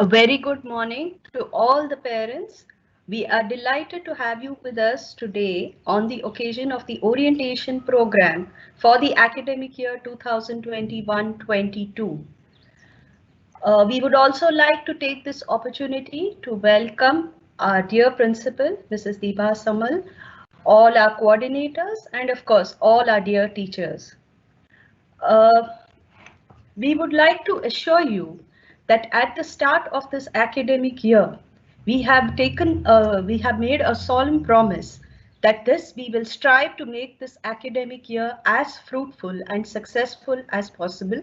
A very good morning to all the parents. We are delighted to have you with us today on the occasion of the orientation program for the academic year 2021-22. We would also like to take this opportunity to welcome our dear principal, Mrs. Deepa Samal, all our coordinators, and of course, all our dear teachers. Uh, We would like to assure you that at the start of this academic year, we have made a solemn promise that we will strive to make this academic year as fruitful and successful as possible.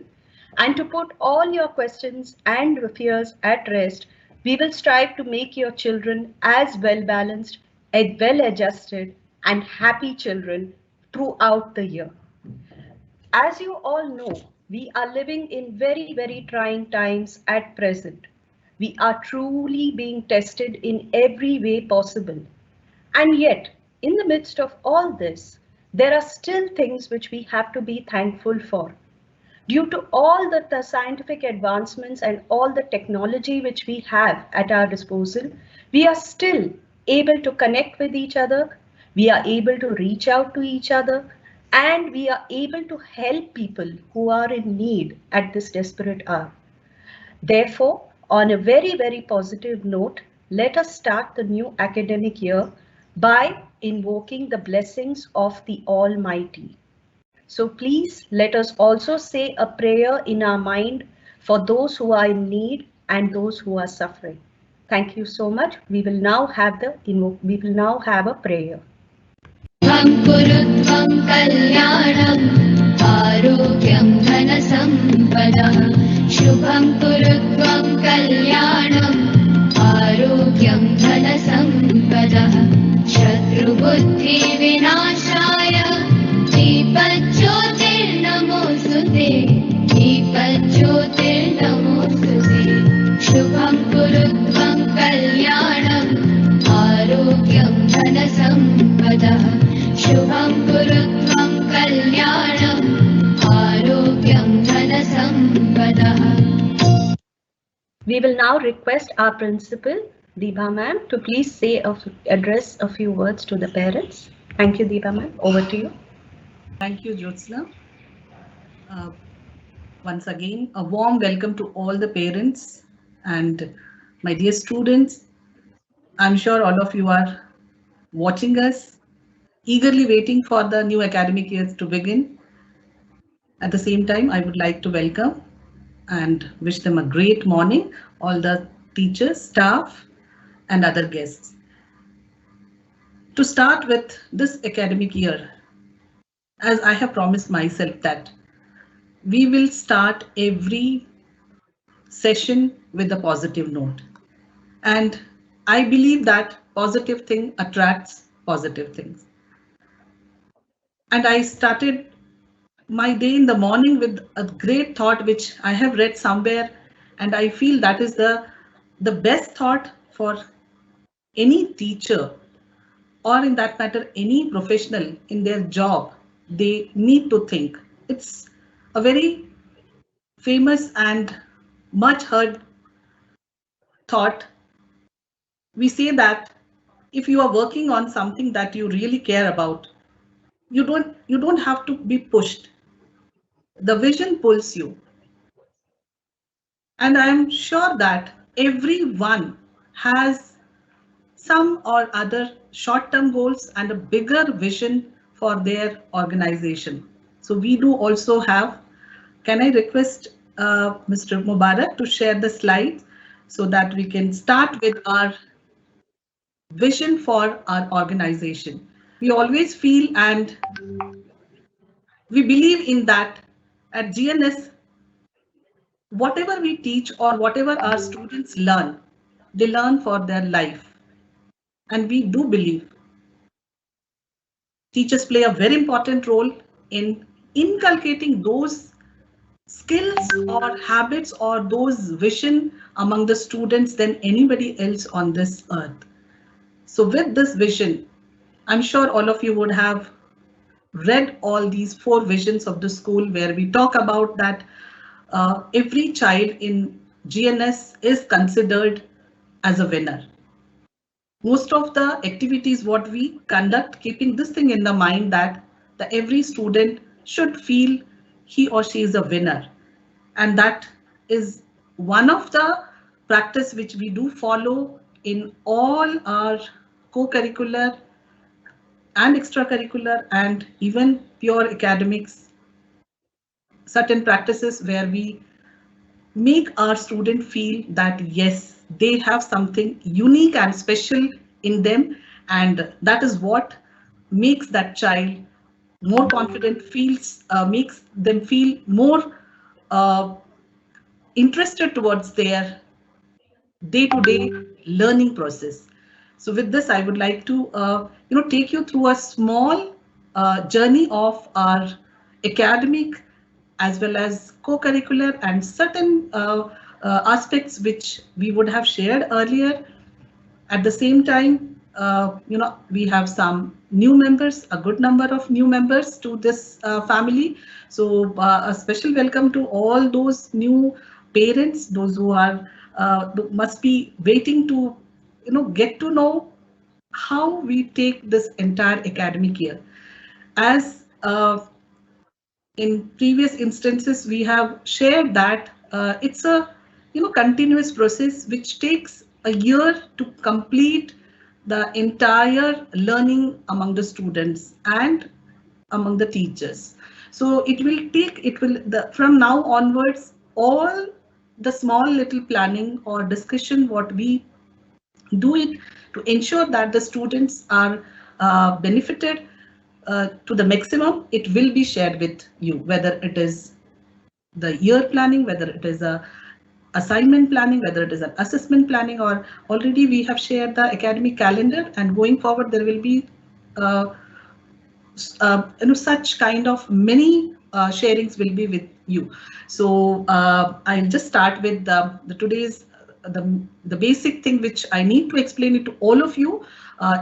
And to put all your questions and fears at rest, we will strive to make your children as well balanced, well adjusted, and happy children throughout the year. As you all know, we are living in very, very trying times at present. We are truly being tested in every way possible. And yet, in the midst of all this, there are still things which we have to be thankful for. Due to all the scientific advancements and all the technology which we have at our disposal, we are still able to connect with each other, we are able to reach out to each other, and we are able to help people who are in need at this desperate hour. Therefore, on a very, very positive note, let us start the new academic year by invoking the blessings of the Almighty. So please let us also say a prayer in our mind for those who are in need and those who are suffering. Thank you so much. We will now have a prayer. कुरुत्वं कल्याणम् आरोग्यं धनसम्पदः शुभं कुरुत्वं कल्याणम् आरोग्यं धनसम्पदः शत्रुबुद्धिविनाशाय दीपज्योतिर्नमोऽस्तुते दीपज्योतिर्नमोऽस्तुते शुभं कुरुत्वं कल्याणम् आरोग्यं धनसम्पदः शुभं कुरुत्वं कल्याणम् आरोग्यं धनसम्पदः. We will now request our principal, Deepa ma'am, to please address a few words to the parents. Thank you, Deepa ma'am. Over to you. Thank you, Jyotsna. Once again, a warm welcome to all the parents and my dear students. I'm sure all of you are watching us, eagerly waiting for the new academic year to begin. At the same time, I would like to welcome and wish them a great morning, all the teachers, staff, and other guests. To start with this academic year, as I have promised myself that we will start every session with a positive note. And I believe that positive thing attracts positive things. And I started my day in the morning with a great thought which I have read somewhere, and I feel that is the best thought for any teacher, or in that matter any professional in their job. They need to think. It's a very famous and much heard thought. We say that if you are working on something that you really care about, you don't have to be pushed. The vision pulls you. And I am sure that everyone has some or other short-term goals and a bigger vision for their organization. So we do also have, can I request Mr. Mubarak to share the slides so that we can start with our vision for our organization. We always feel and we believe in that at GNS, whatever we teach or whatever our students learn, they learn for their life. And we do believe teachers play a very important role in inculcating those skills or habits or those vision among the students than anybody else on this earth. So with this vision, I'm sure all of you would have read all these 4 visions of the school where we talk about that every child in GNS is considered as a winner. Most of the activities what we conduct, keeping this thing in the mind that every student should feel he or she is a winner. And that is one of the practice which we do follow in all our co-curricular and extracurricular and even pure academics, certain practices where we make our student feel that yes, they have something unique and special in them, and that is what makes that child more confident, makes them feel more interested towards their day-to-day learning process. So with this, I would like to take you through a small journey of our academic as well as co-curricular and certain aspects which we would have shared earlier. At the same time, we have some new members, a good number of new members to this family. So a special welcome to all those new parents, those who are must be waiting to get to know how we take this entire academic year. As in previous instances, we have shared that it's a continuous process which takes a year to complete the entire learning among the students and among the teachers. So from now onwards, all the small little planning or discussion what we do it to ensure that the students are benefited to the maximum, it will be shared with you, whether it is the year planning, whether it is a assignment planning, whether it is an assessment planning, or already we have shared the academic calendar, and going forward there will be such kind of many sharings will be with you. So I'll just start with the today's the basic thing which I need to explain it to all of you.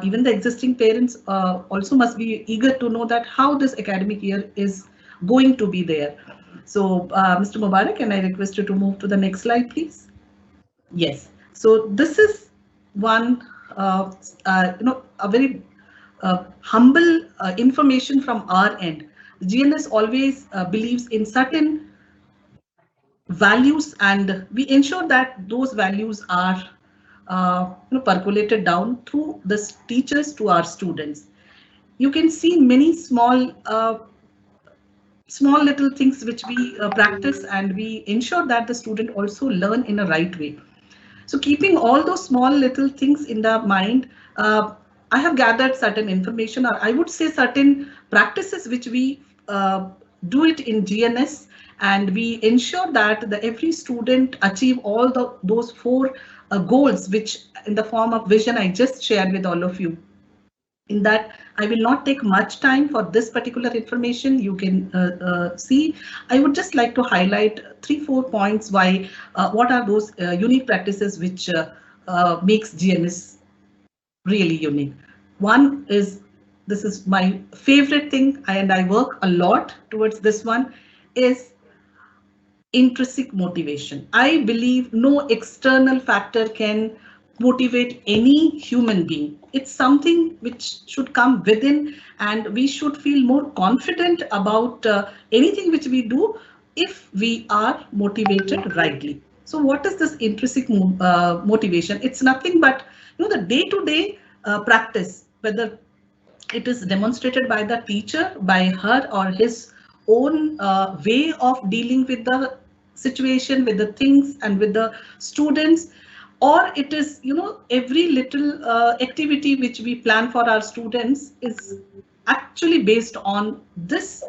Even the existing parents also must be eager to know that how this academic year is going to be there. So Mr. Mubarak, can I request you to move to the next slide, please? Yes. So this is one, a very humble information from our end. The GNS always believes in certain values, and we ensure that those values are percolated down through the teachers to our students. You can see many small little things which we practice, and we ensure that the student also learn in a right way. So keeping all those small little things in the mind, I have gathered certain information, or I would say certain practices which we do it in GNS, and we ensure that every student achieve all those four goals, which in the form of vision I just shared with all of you. In that, I will not take much time for this particular information. You can see. I would just like to highlight 3-4 points why what are those unique practices which makes GNS really unique. One is, this is my favorite thing, and I work a lot towards this one, is intrinsic motivation. I believe no external factor can motivate any human being. It's something which should come within, and we should feel more confident about anything which we do if we are motivated rightly. So what is this intrinsic motivation? It's nothing but the day-to-day practice, whether it is demonstrated by the teacher, by her or his own way of dealing with the situation, with the things and with the students, or it is every little activity which we plan for our students is actually based on this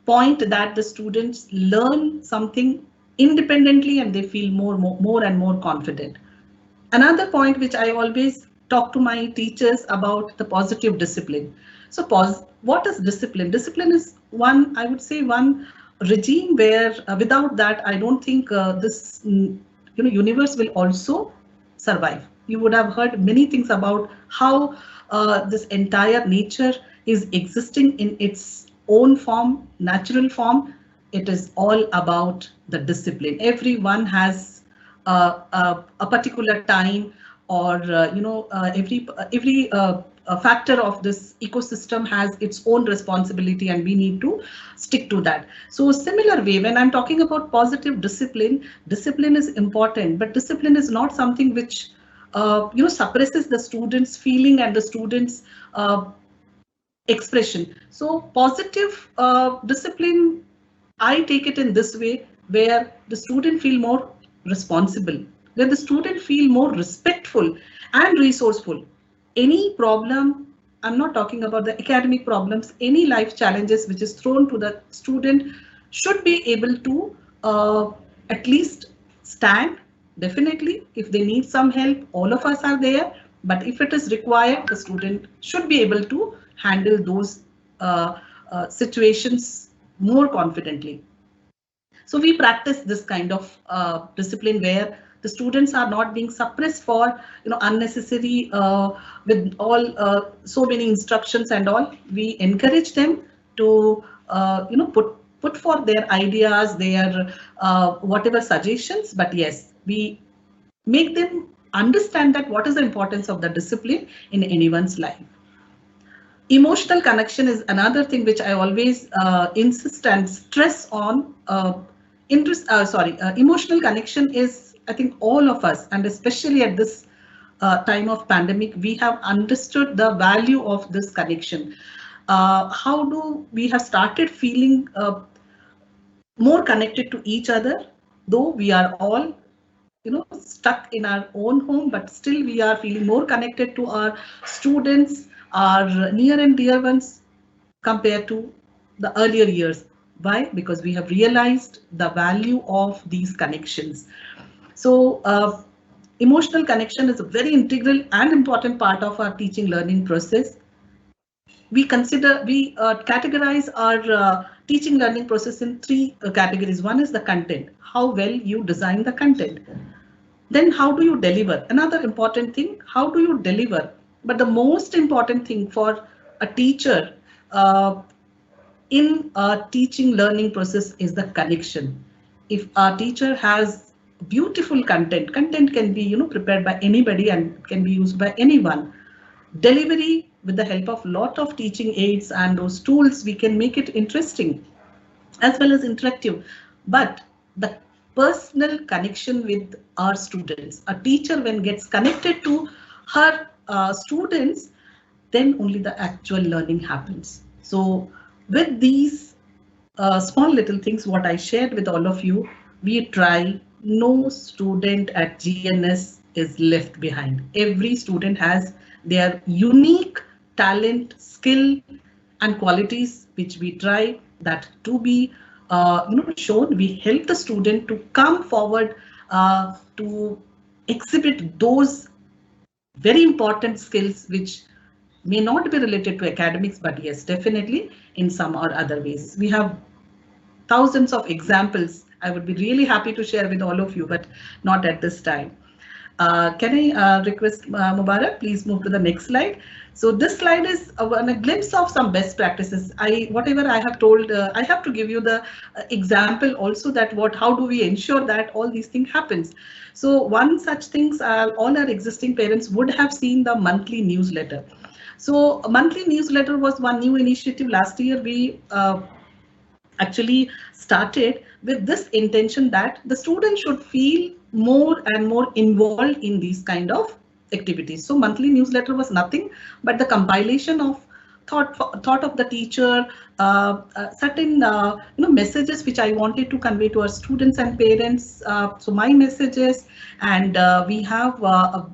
point that the students learn something independently and they feel more and more confident. Another point which I always talk to my teachers about, the positive discipline. So what is discipline? Discipline is one, I would say, one regime where without that, I don't think this universe will also survive. You would have heard many things about how this entire nature is existing in its own form, natural form, it is all about the discipline. Everyone has a particular time, or every factor of this ecosystem has its own responsibility, and we need to stick to that. So similar way, when I'm talking about positive discipline, discipline is important, but discipline is not something which suppresses the students' feeling and the students' expression. So positive discipline, I take it in this way, where the student feel more responsible, where the student feel more respectful and resourceful. Any problem, I'm not talking about the academic problems, any life challenges which is thrown to the student should be able to at least stand. Definitely, if they need some help, all of us are there. But if it is required, the student should be able to handle those situations more confidently. So we practice this kind of discipline where the students are not being suppressed for unnecessary with all so many instructions and all. We encourage them to put for their ideas, their whatever suggestions. But yes, we make them understand that what is the importance of the discipline in anyone's life. Emotional connection is another thing which I always insist and stress on. Emotional connection is, I think, all of us, and especially at this time of pandemic, we have understood the value of this connection. How do we have started feeling more connected to each other, though we are all stuck in our own home, but still we are feeling more connected to our students, our near and dear ones, compared to the earlier years. Why? Because we have realized the value of these connections. So emotional connection is a very integral and important part of our teaching learning process. We categorize our teaching learning process in three categories. One is the content, how well you design the content. Then how do you deliver? Another important thing, how do you deliver? But the most important thing for a teacher in a teaching learning process is the connection. If a teacher has beautiful content can be prepared by anybody and can be used by anyone. Delivery, with the help of lot of teaching aids and those tools, we can make it interesting as well as interactive. But the personal connection with our students, a teacher when gets connected to her students, then only the actual learning happens. So with these small little things, what I shared with all of you, we try, no student at GNS is left behind. Every student has their unique talent, skill and qualities, which we try that to be shown. We help the student to come forward to exhibit those very important skills which may not be related to academics, but yes, definitely in some or other ways. We have thousands of examples. I would be really happy to share with all of you, but not at this time. Can I request Mubarak, please move to the next slide. So this slide is a glimpse of some best practices. Whatever I have told, I have to give you the example also that how do we ensure that all these things happens. So one such things, all our existing parents would have seen the monthly newsletter. So a monthly newsletter was one new initiative last year. We actually started with this intention that the student should feel more and more involved in these kind of activities. So monthly newsletter was nothing but the compilation of thought of the teacher, certain messages which I wanted to convey to our students and parents. So my messages, and we have a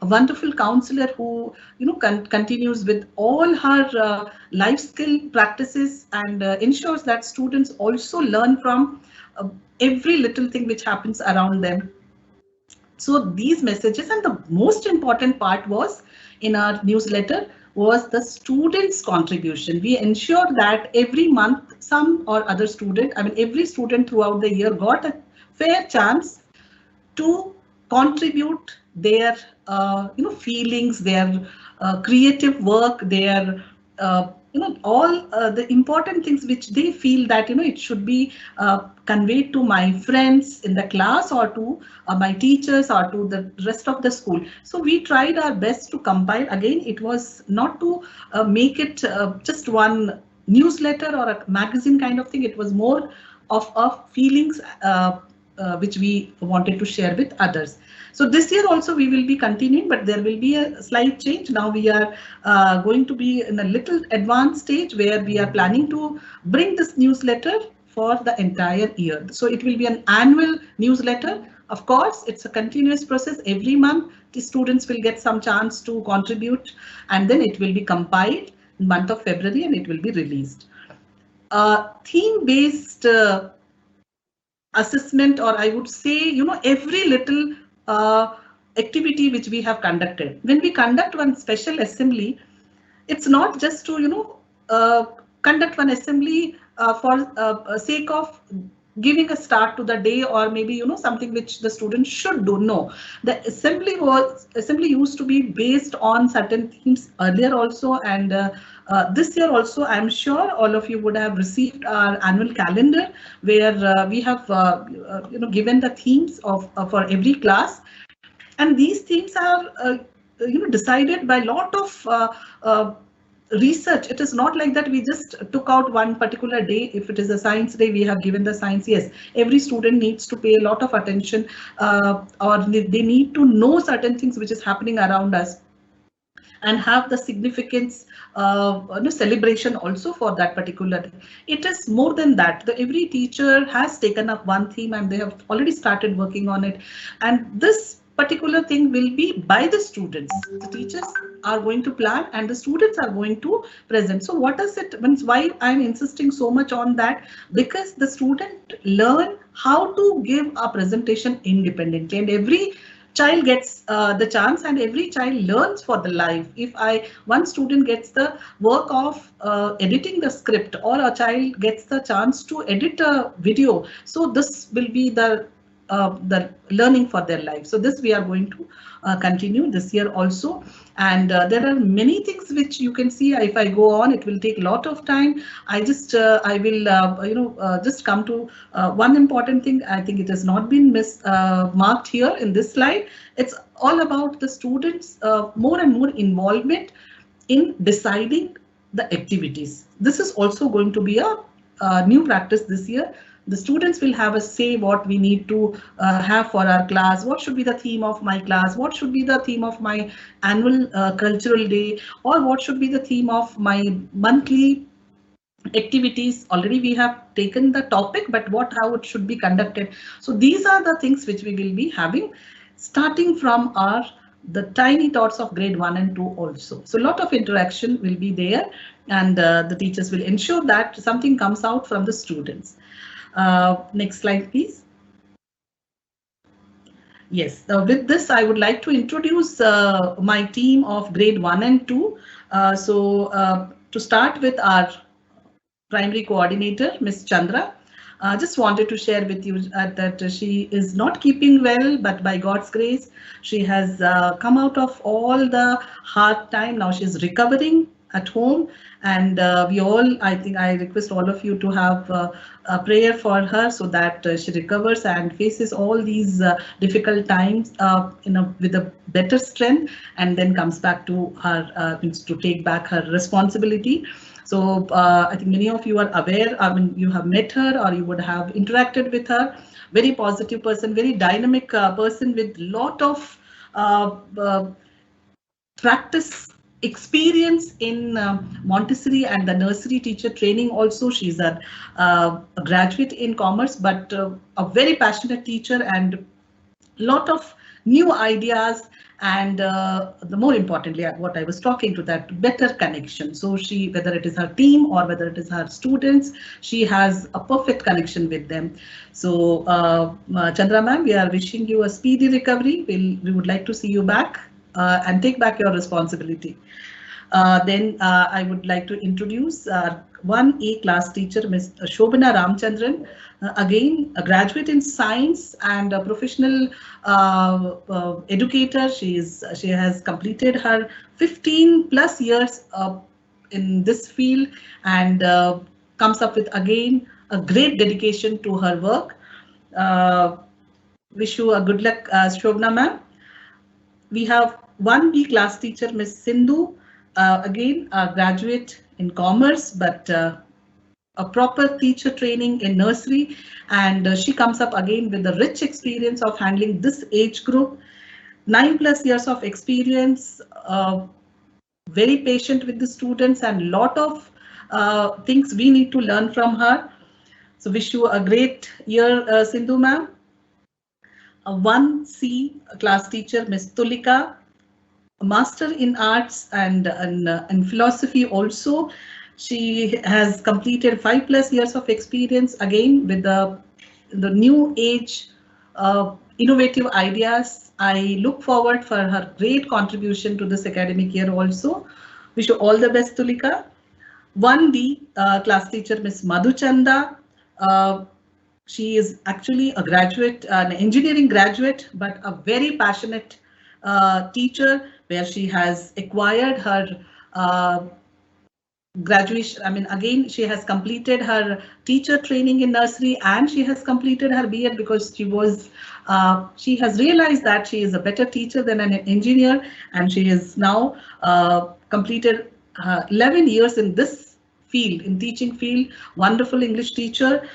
wonderful counselor who continues with all her life skill practices and ensures that students also learn from every little thing which happens around them. So these messages, and the most important part was in our newsletter was the students' contribution. We ensure that every month some or other student, every student throughout the year got a fair chance to contribute their feelings, their creative work, their all the important things which they feel that it should be conveyed to my friends in the class, or to my teachers, or to the rest of the school. So we tried our best to compile. Again, it was not to make it just one newsletter or a magazine kind of thing. It was more of feelings which we wanted to share with others. So this year also we will be continuing, but there will be a slight change. Now we are going to be in a little advanced stage where we are planning to bring this newsletter for the entire year. So it will be an annual newsletter. Of course, it's a continuous process. Every month the students will get some chance to contribute, and then it will be compiled in the month of February and it will be released. Theme-based assessment, or I would say, every little activity which we have conducted. When we conduct one special assembly, it's not just to conduct one assembly for sake of giving a start to the day, or maybe something which the students should do. No, the assembly used to be based on certain themes earlier also, and this year also I'm sure all of you would have received our annual calendar, where we have given the themes of for every class, and these themes are decided by a lot of research. It is not like that we just took out one particular day. If it is a science day, we have given the science. Yes, every student needs to pay a lot of attention, or they need to know certain things which is happening around us, and have the significance celebration also for that particular day. It is more than that. Every teacher has taken up one theme and they have already started working on it, and this particular thing will be by the students. The teachers are going to plan and the students are going to present. So what does it mean? Why I'm insisting so much on that? Because the student learn how to give a presentation independently, and every child gets the chance, and every child learns for the life. If one student gets the work of editing the script, or a child gets the chance to edit a video, so this will be the learning for their life. So this we are going to continue this year also, and there are many things which you can see. If I go on, it will take a lot of time. I will just come to one important thing. I think it has not been marked here in this slide. It's all about the students' more and more involvement in deciding the activities. This is also going to be a new practice this year. The students will have a say what we need to have for our class. What should be the theme of my class? What should be the theme of my annual cultural day? Or what should be the theme of my monthly activities? Already we have taken the topic, but how it should be conducted. So these are the things which we will be having, starting from the tiny tots of grade 1 and 2 also. So a lot of interaction will be there, and the teachers will ensure that something comes out from the students. Next slide, please. Yes, with this, I would like to introduce my team of grade 1 and 2. To start with our primary coordinator, Ms. Chandra. Just wanted to share with you that she is not keeping well, but by God's grace, she has come out of all the hard time. Now she is recovering at home, and I think I request all of you to have a prayer for her, so that she recovers and faces all these difficult times with a better strength, and then comes back to her to take back her responsibility. So I think many of you are aware. I mean, you have met her or you would have interacted with her. Very positive person, very dynamic person with lot of practice experience in Montessori and the nursery teacher training also. She's a graduate in commerce, but a very passionate teacher, and lot of new ideas, and the more importantly, what I was talking to, that better connection. So she, whether it is her team or whether it is her students, she has a perfect connection with them. So Chandra ma'am, we are wishing you a speedy recovery. We would like to see you back and take back your responsibility. Then I would like to introduce 1A class teacher, Ms. Shobana Ramchandran, again a graduate in science and a professional educator. She has completed her 15+ years in this field and comes up with again a great dedication to her work. Wish you a good luck, Shobna ma'am. We have 1B class teacher, Miss Sindhu, again a graduate in commerce, but a proper teacher training in nursery, and she comes up again with the rich experience of handling this age group, 9+ years of experience, very patient with the students, and lot of things we need to learn from her. So wish you a great year, Sindhu ma'am. A 1C class teacher, Miss Tulika, a master in arts and in philosophy also. She has completed 5+ years of experience again with the new age innovative ideas. I look forward for her great contribution to this academic year also. Wish you all the best, Tulika. 1D class teacher, Miss Madhuchanda. She is actually a graduate, an engineering graduate, but a very passionate teacher where she has acquired her graduation. I mean, again, she has completed her teacher training in nursery and she has completed her B.Ed because she has realized that she is a better teacher than an engineer, and she is now completed 11 years in this field, in teaching field. Wonderful English teacher.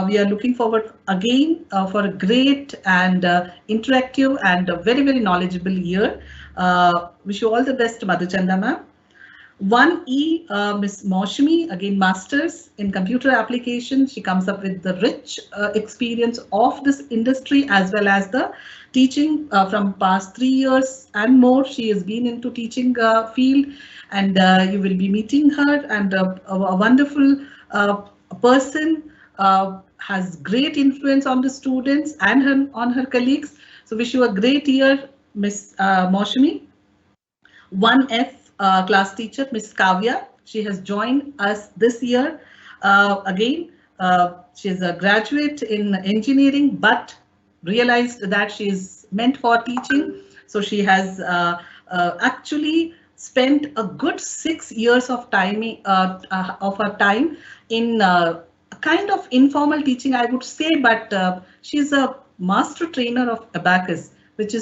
We are looking forward again for a great and interactive and very, very knowledgeable year. Wish you all the best, Madhuchanda ma'am. 1E, Miss Maushmi, again masters in computer application. She comes up with the rich experience of this industry as well as the teaching from past 3 years and more. She has been into teaching field, and you will be meeting her, and a wonderful person, has great influence on the students and on her colleagues. So wish you a great year, Miss Maushmi. 1F class teacher, Miss Kavya. She has joined us this year. Again, she is a graduate in engineering, but realized that she is meant for teaching. So she has actually spent a good 6 years of time of her time in a kind of informal teaching, I would say, but she's a master trainer of abacus, which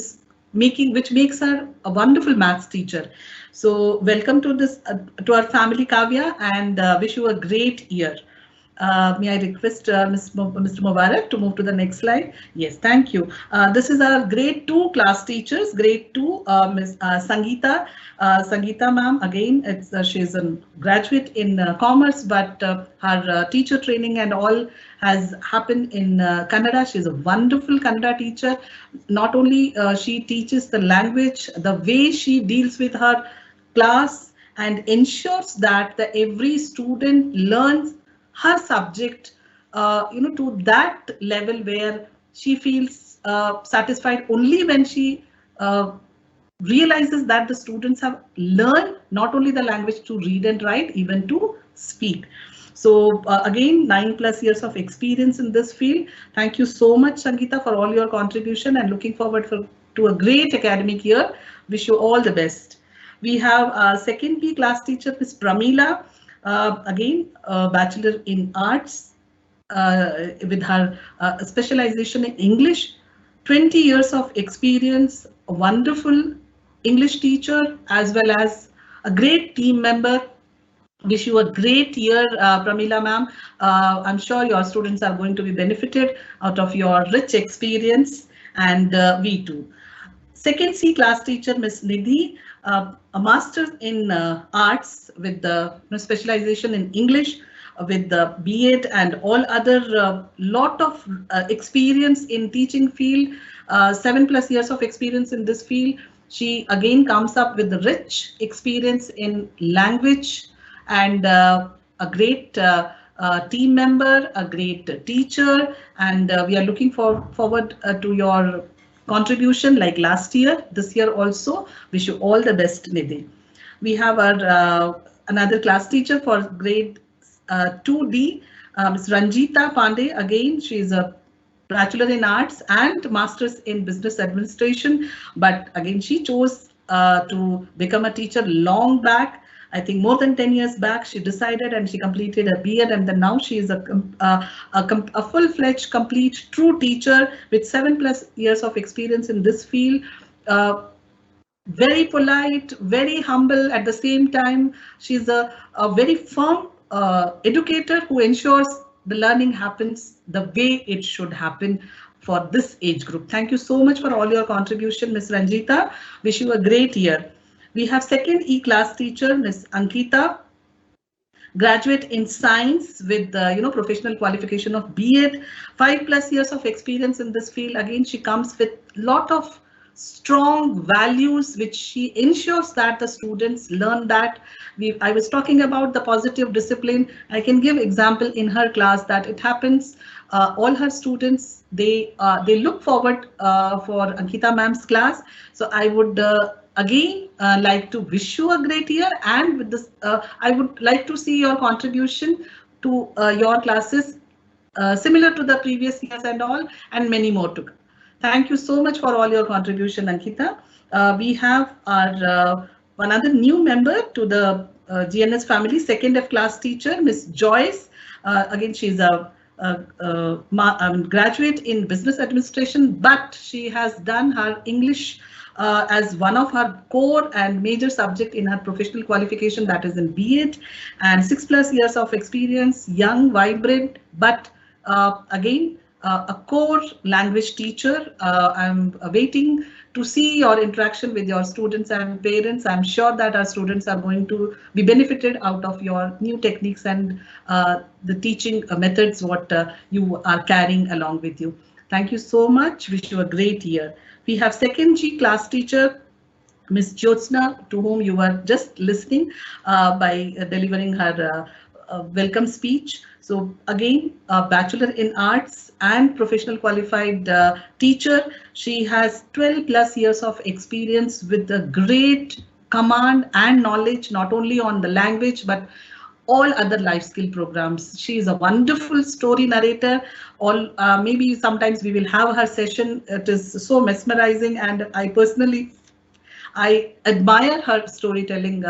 makes her a wonderful maths teacher. So welcome to this to our family, Kavya, and wish you a great year. May I request Mr. Mubarak to move to the next slide? Yes, thank you. This is our grade 2 class teachers. Grade 2, Ms. Sangeeta. Sangeeta ma'am, again, she is a graduate in commerce, but her teacher training and all has happened in Kannada. She is a wonderful Kannada teacher. Not only she teaches the language, the way she deals with her class and ensures that every student learns her subject, to that level where she feels satisfied only when she realizes that the students have learned not only the language to read and write, even to speak. So again, 9+ years of experience in this field. Thank you so much, Sangeeta, for all your contribution, and looking forward to a great academic year. Wish you all the best. We have our 2nd class teacher, Ms. Pramila. Again, a Bachelor in Arts with her specialization in English, 20 years of experience, a wonderful English teacher as well as a great team member. Wish you a great year, Pramila ma'am. I'm sure your students are going to be benefited out of your rich experience, and we too. 2nd C class teacher, Ms. Nidhi, a master's in arts with the specialization in English, with the B.Ed and all other lot of experience in teaching field, 7+ years of experience in this field. She again comes up with the rich experience in language and a great team member, a great teacher, and we are looking forward to your contribution like last year, this year also. Wish you all the best, Nidhi. We have our another class teacher for grade 2D, Ms. Ranjita Pandey. Again, she is a Bachelor in Arts and Masters in Business Administration, but again she chose to become a teacher long back, I think more than 10 years back, she decided and she completed a B.Ed, and then now she is a full-fledged, complete, true teacher with 7+ years of experience in this field. Very polite, very humble at the same time. She's a very firm educator who ensures the learning happens the way it should happen for this age group. Thank you so much for all your contribution, Ms. Ranjita. Wish you a great year. We have second E class teacher, Ms. Ankita, graduate in science with professional qualification of B.Ed, 5+ years of experience in this field. Again, she comes with lot of strong values which she ensures that the students learn that. I was talking about the positive discipline. I can give example in her class that it happens. All her students, they look forward for Ankita ma'am's class. So I would again like to wish you a great year, and with this I would like to see your contribution to your classes similar to the previous years and all, and many more to come. Thank you so much for all your contribution, Ankita. We have our one other new member to the GNS family, second F class teacher, Miss Joyce. Again, she's a graduate in business administration, but she has done her English as one of her core and major subject in her professional qualification, that is in B.Ed, and 6+ years of experience, young, vibrant, but again, a core language teacher. I'm waiting to see your interaction with your students and parents. I'm sure that our students are going to be benefited out of your new techniques and the teaching methods what you are carrying along with you. Thank you so much. Wish you a great year. We have second G class teacher, Ms. Jyotsna, to whom you were just listening by delivering her welcome speech. So again, a Bachelor in Arts and professional qualified teacher. She has 12+ years of experience with a great command and knowledge, not only on the language, but all other life skill programs. She is a wonderful story narrator. Maybe sometimes we will have her session. It is so mesmerizing, and I personally, I admire her storytelling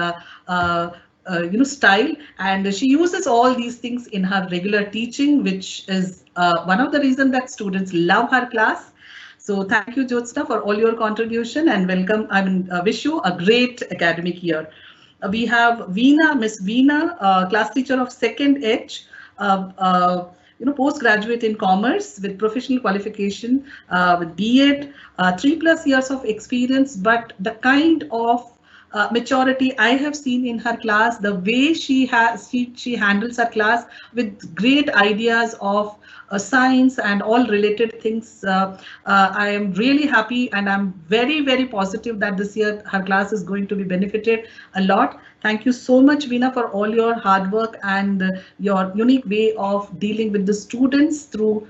style, and she uses all these things in her regular teaching, which is one of the reasons that students love her class. So thank you, Jyotsna, for all your contribution, and welcome. Wish you a great academic year. We have Veena, Miss Veena, class teacher of second H, postgraduate in commerce with professional qualification with B.Ed, 3+ years of experience, but the kind of maturity I have seen in her class, the way she handles her class with great ideas of science and all related things. I am really happy, and I'm very, very positive that this year her class is going to be benefited a lot. Thank you so much, Veena, for all your hard work and your unique way of dealing with the students through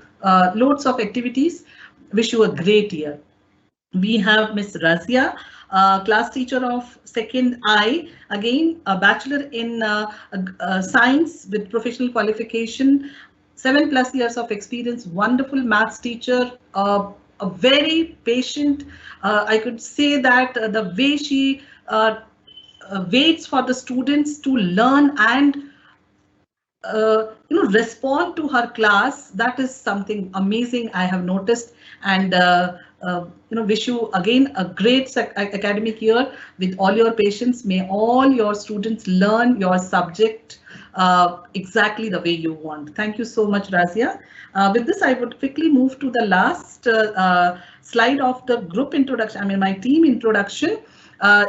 loads of activities. Wish you a great year. We have Miss Razia, class teacher of second I, again a Bachelor in Science with professional qualification, 7+ years of experience, wonderful maths teacher, a very patient. I could say that the way she waits for the students to learn and respond to her class, that is something amazing I have noticed. And wish you again a great academic year with all your patience. May all your students learn your subject exactly the way you want. Thank you so much, Razia. With this, I would quickly move to the last slide of the group introduction, my team introduction.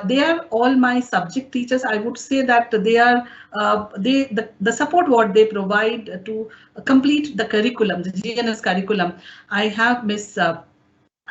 They are all my subject teachers. I would say that they are the support what they provide to complete the curriculum, the GNS curriculum. I have Miss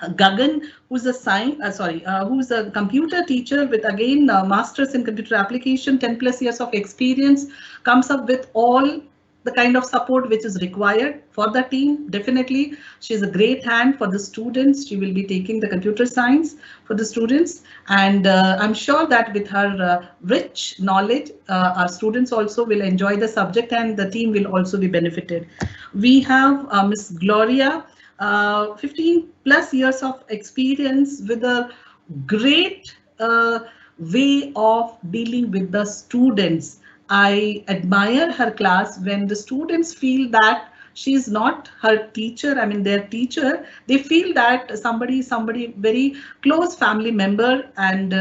Gagan, who's who's a computer teacher with again masters in computer application, 10+ years of experience, comes up with all the kind of support which is required for the team. Definitely, she's a great hand for the students. She will be taking the computer science for the students, and I'm sure that with her rich knowledge, our students also will enjoy the subject, and the team will also be benefited. We have Miss Gloria, 15+ years of experience with a great way of dealing with the students. I admire her class when the students feel that she is not her teacher, I mean their teacher. They feel that somebody very close family member, and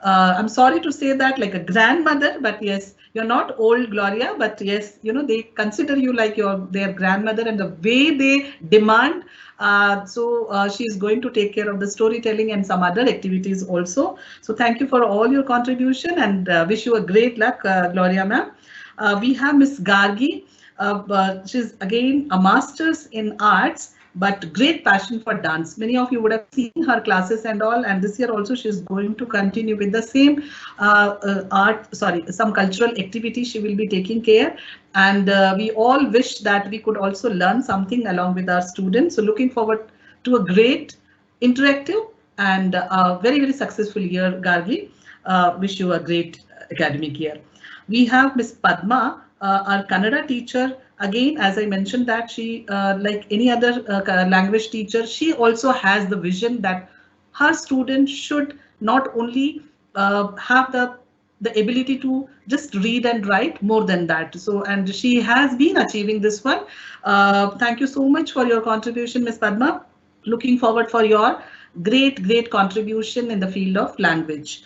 I'm sorry to say that, like a grandmother, but yes, you're not old, Gloria, but yes, you know, they consider you like their grandmother, and the way they demand. She is going to take care of the storytelling and some other activities also. So thank you for all your contribution, and wish you a great luck, Gloria ma'am. We have Miss Gargi. She's again a master's in arts, but great passion for dance. Many of you would have seen her classes and all, and this year also she's going to continue with the same some cultural activity she will be taking care. And we all wish that we could also learn something along with our students. So looking forward to a great interactive and a very, very successful year, Gargi. Wish you a great academic year. We have Miss Padma, our Kannada teacher. Again, as I mentioned, that she, like any other language teacher, she also has the vision that her students should not only have the ability to just read and write, more than that. So, and she has been achieving this one. Thank you so much for your contribution, Ms. Padma. Looking forward for your great contribution in the field of language.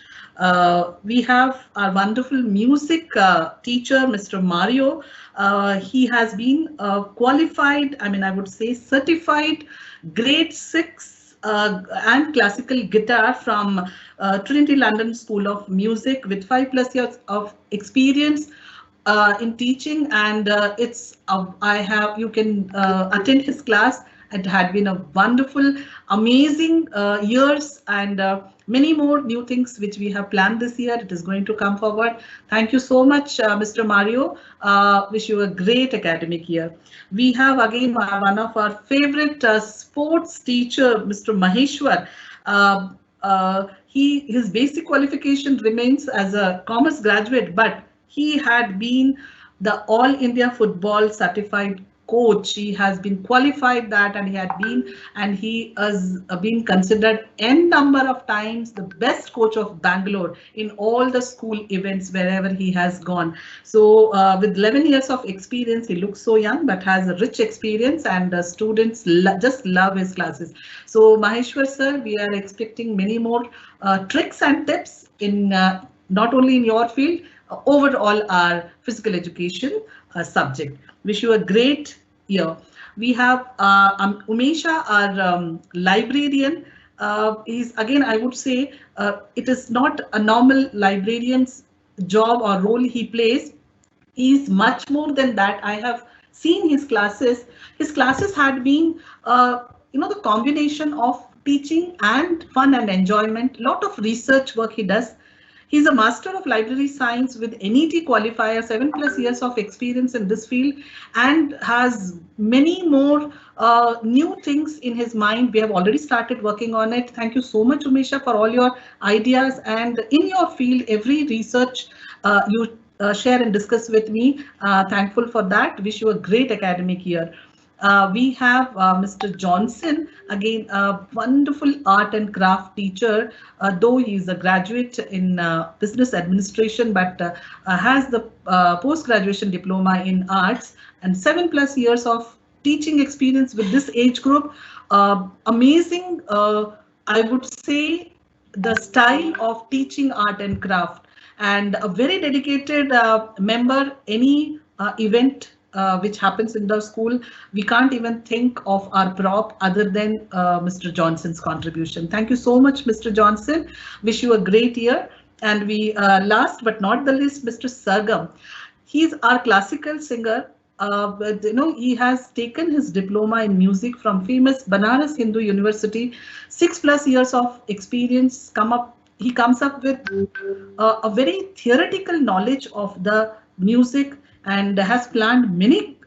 We have our wonderful music teacher, Mr. Mario. He has been qualified, I mean, I would say certified grade 6 and classical guitar from Trinity London School of Music, with 5+ years of experience in teaching. And you can attend his class. It had been a wonderful, amazing years, and many more new things which we have planned this year. It is going to come forward. Thank you so much, Mr. Mario. Wish you a great academic year. We have again one of our favorite sports teacher, Mr. Maheshwar. His basic qualification remains as a commerce graduate, but he had been the All India Football Certified Coach. He has been qualified that, and he has been considered n number of times the best coach of Bangalore in all the school events wherever he has gone. So with 11 years of experience, he looks so young but has a rich experience, and students just love his classes. So Maheshwar sir, we are expecting many more tricks and tips in not only in your field, overall our physical education subject. Wish you a great year. We have Umesha, our librarian. Is again, I would say, it is not a normal librarian's job or role he plays. He is much more than that. I have seen his classes. His classes had been, the combination of teaching and fun and enjoyment. Lot of research work he does. He's a Master of Library Science with NET qualifier, 7+ years of experience in this field, and has many more new things in his mind. We have already started working on it. Thank you so much, Umesha, for all your ideas, and in your field, every research you share and discuss with me. Thankful for that. Wish you a great academic year. We have Mr. Johnson, again a wonderful art and craft teacher, though he is a graduate in business administration, but has the post-graduation diploma in arts and 7+ years of teaching experience with this age group. Amazing, I would say, the style of teaching art and craft, and a very dedicated member. Any event which happens in the school, we can't even think of our prop other than Mr. Johnson's contribution. Thank you so much, Mr. Johnson. Wish you a great year. And we last but not the least, Mr. Sargam. He's our classical singer. He has taken his diploma in music from famous Banaras Hindu University. 6+ years of experience. He comes up with a very theoretical knowledge of the music, and has planned many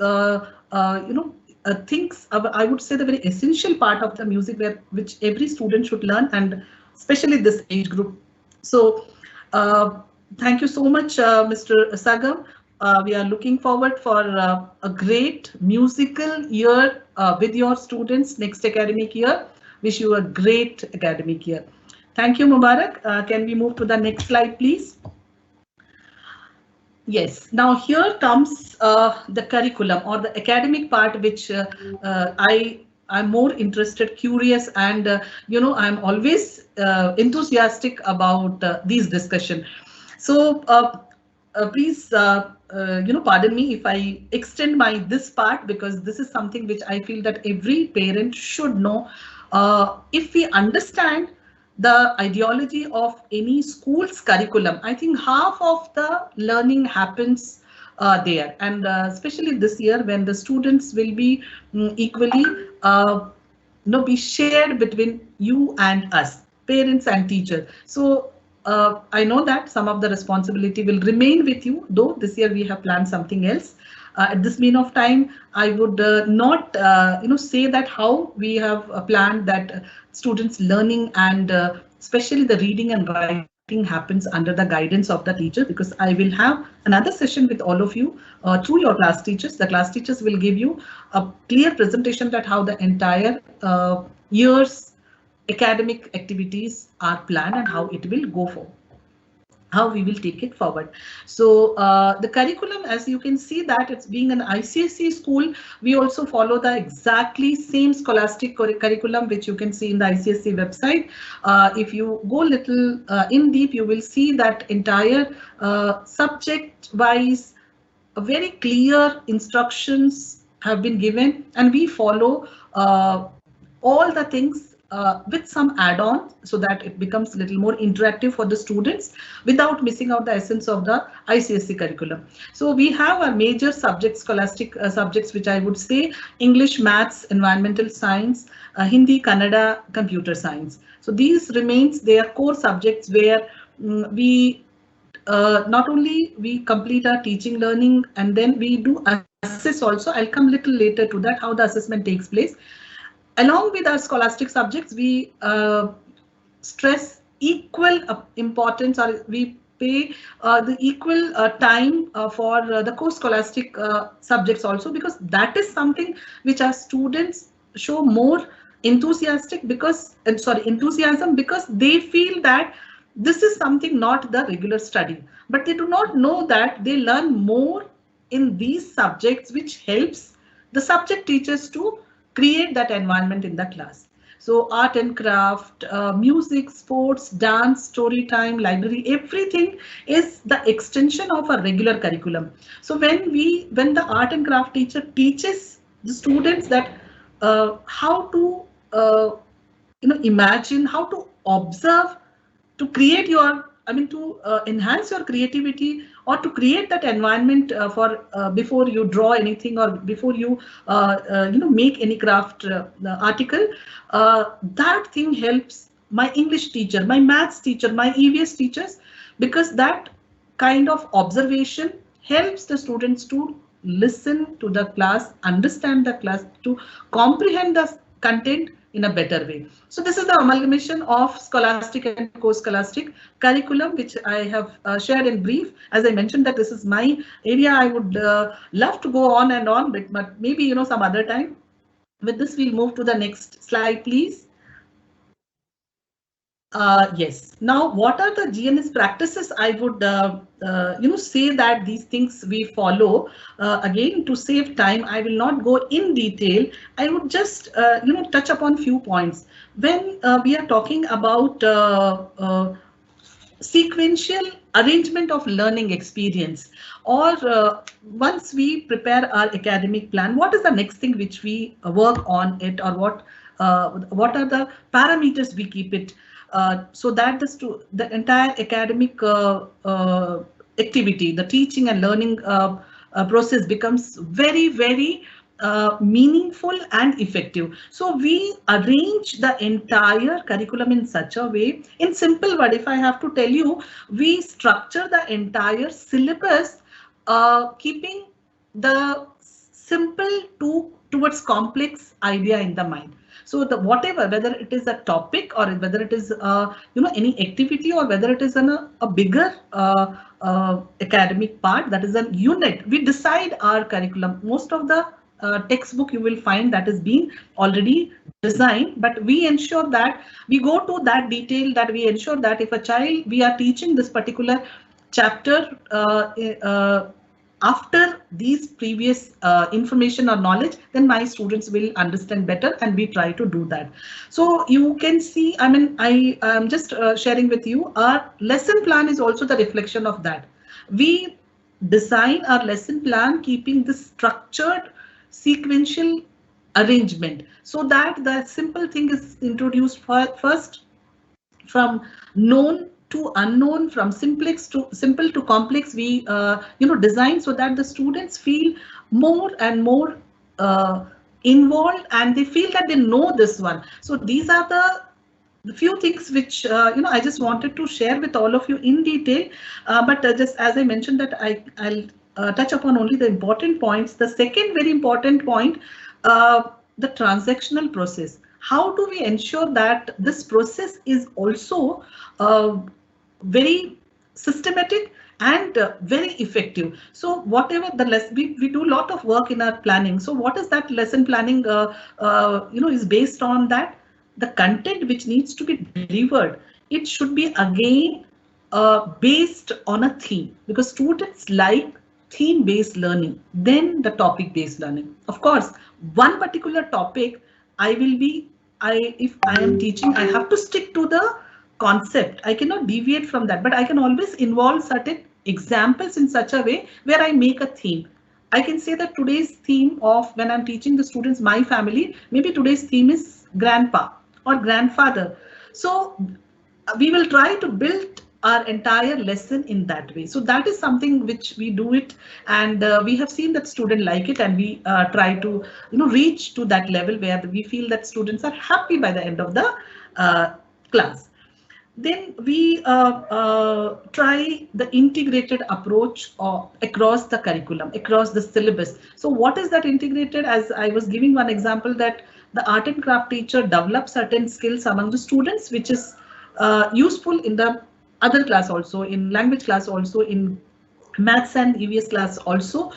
things. I would say the very essential part of the music which every student should learn, and especially this age group. So thank you so much, Mr. Sargam. We are looking forward for a great musical year with your students next academic year. Wish you a great academic year. Thank you, Mubarak. Can we move to the next slide, please? Yes, now here comes the curriculum or the academic part, which I'm more interested, curious, and I'm always enthusiastic about these discussion. So please pardon me if I extend my this part, because this is something which I feel that every parent should know. If we understand the ideology of any school's curriculum, I think half of the learning happens there, and especially this year when the students will be equally be shared between you and us, parents and teachers. So I know that some of the responsibility will remain with you, though this year we have planned something else. At this mean of time, I would not say that how we have planned that students learning and especially the reading and writing happens under the guidance of the teacher, because I will have another session with all of you through your class teachers. The class teachers will give you a clear presentation that how the entire year's academic activities are planned and how it will go for, how we will take it forward. So the curriculum, as you can see, that it's being an ICSE school, we also follow the exactly same scholastic curriculum which you can see in the ICSE website. If you go little in deep, you will see that entire subject wise very clear instructions have been given, and we follow all the things with some add-ons so that it becomes a little more interactive for the students without missing out the essence of the ICSE curriculum. So we have our major subjects, scholastic subjects, which I would say English, Maths, Environmental Science, Hindi, Kannada, Computer Science. So these remains their core subjects where we not only we complete our teaching learning, and then we do assess also. I'll come little later to that, how the assessment takes place. Along with our scholastic subjects, we stress equal importance, or we pay the equal time for the co-scholastic subjects also, because that is something which our students show more enthusiasm, because they feel that this is something not the regular study, but they do not know that they learn more in these subjects, which helps the subject teachers to create that environment in the class. So art and craft, music, sports, dance, story time, library, everything is the extension of a regular curriculum. So when the art and craft teacher teaches the students that how to imagine, how to observe, to create your, to enhance your creativity, or to create that environment for before you draw anything, or before you make any craft article, that thing helps my English teacher, my Maths teacher, my EVS teachers, because that kind of observation helps the students to listen to the class, understand the class, to comprehend the content in a better way. So this is the amalgamation of scholastic and co-scholastic curriculum, which I have shared in brief. As I mentioned that this is my area, I would love to go on and on, but maybe some other time. With this, we'll move to the next slide, please. Yes. Now, what are the GNS practices? I would, say that these things we follow. Again, to save time, I will not go in detail. I would just, touch upon few points. When we are talking about sequential arrangement of learning experience, or once we prepare our academic plan, what is the next thing which we work on it, or what are the parameters we keep it? So that the entire academic activity, the teaching and learning process becomes very, very meaningful and effective. So we arrange the entire curriculum in such a way. In simple word, if I have to tell you, we structure the entire syllabus keeping the simple towards complex idea in the mind. So the whatever, whether it is a topic, or whether it is any activity, or whether it is a bigger academic part, that is a unit, we decide our curriculum. Most of the textbook you will find that is being already design, but we ensure that we go to that detail, that we ensure that if a child, we are teaching this particular chapter after these previous information or knowledge, then my students will understand better, and we try to do that. So you can see, I mean, I am just sharing with you, our lesson plan is also the reflection of that. We design our lesson plan keeping this structured sequential arrangement, so that the simple thing is introduced first, from known to unknown, from simple to complex. We design so that the students feel more and more involved, and they feel that they know this one. So these are the few things which I just wanted to share with all of you in detail, but just as I mentioned that I'll touch upon only the important points. The second very important point, the transactional process. How do we ensure that this process is also very systematic and very effective? So whatever the lesson, we do a lot of work in our planning. So what is that lesson planning is based on? That the content which needs to be delivered, it should be again based on a theme, because students like theme based learning than the topic based learning. Of course, one particular topic, if I am teaching, I have to stick to the concept. I cannot deviate from that, but I can always involve certain examples in such a way where I make a theme. I can say that today's theme of, when I'm teaching the students my family, maybe today's theme is grandpa or grandfather. So we will try to build our entire lesson in that way. So that is something which we do it, and we have seen that students like it, and we try to reach to that level where we feel that students are happy by the end of the class. Then we try the integrated approach across the curriculum, across the syllabus. So what is that integrated? As I was giving one example, that the art and craft teacher develops certain skills among the students, which is useful in the other class also, in language class also, in maths and EVS class also.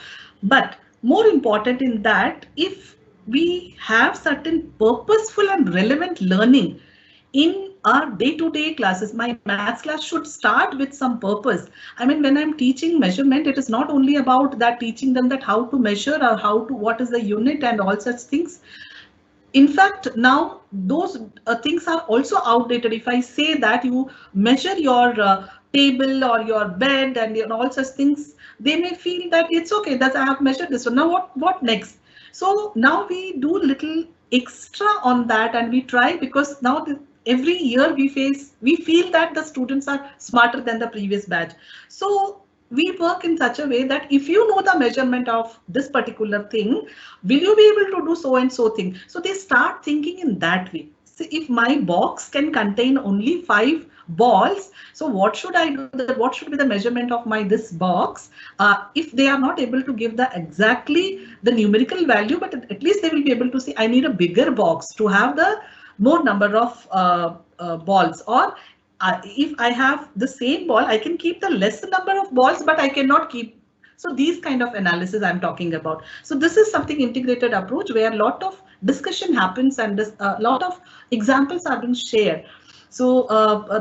But more important in that, if we have certain purposeful and relevant learning in our day-to-day classes, my maths class should start with some purpose. I mean, when I'm teaching measurement, it is not only about that teaching them that how to measure or what is the unit and all such things. In fact, now those things are also outdated. If I say that you measure your table or your bed and all such things, they may feel that it's okay, that I have measured this one. Now what next? So now we do little extra on that, and we try, because now every year we feel that the students are smarter than the previous batch. So we work in such a way that if you know the measurement of this particular thing, will you be able to do so and so thing? So they start thinking in that way. So if my box can contain only 5 balls, so what should I do? What should be the measurement of this box? If they are not able to give exactly the numerical value, but at least they will be able to see, I need a bigger box to have the more number of balls, or if I have the same ball, I can keep the lesser number of balls, but I cannot keep. So these kind of analysis I'm talking about. So this is something integrated approach where a lot of discussion happens, and a lot of examples are being shared. So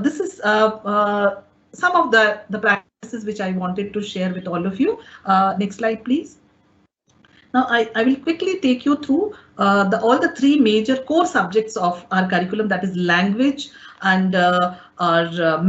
this is some of the practices which I wanted to share with all of you. Next slide, please. Now I will quickly take you through all the 3 major core subjects of our curriculum, that is language and our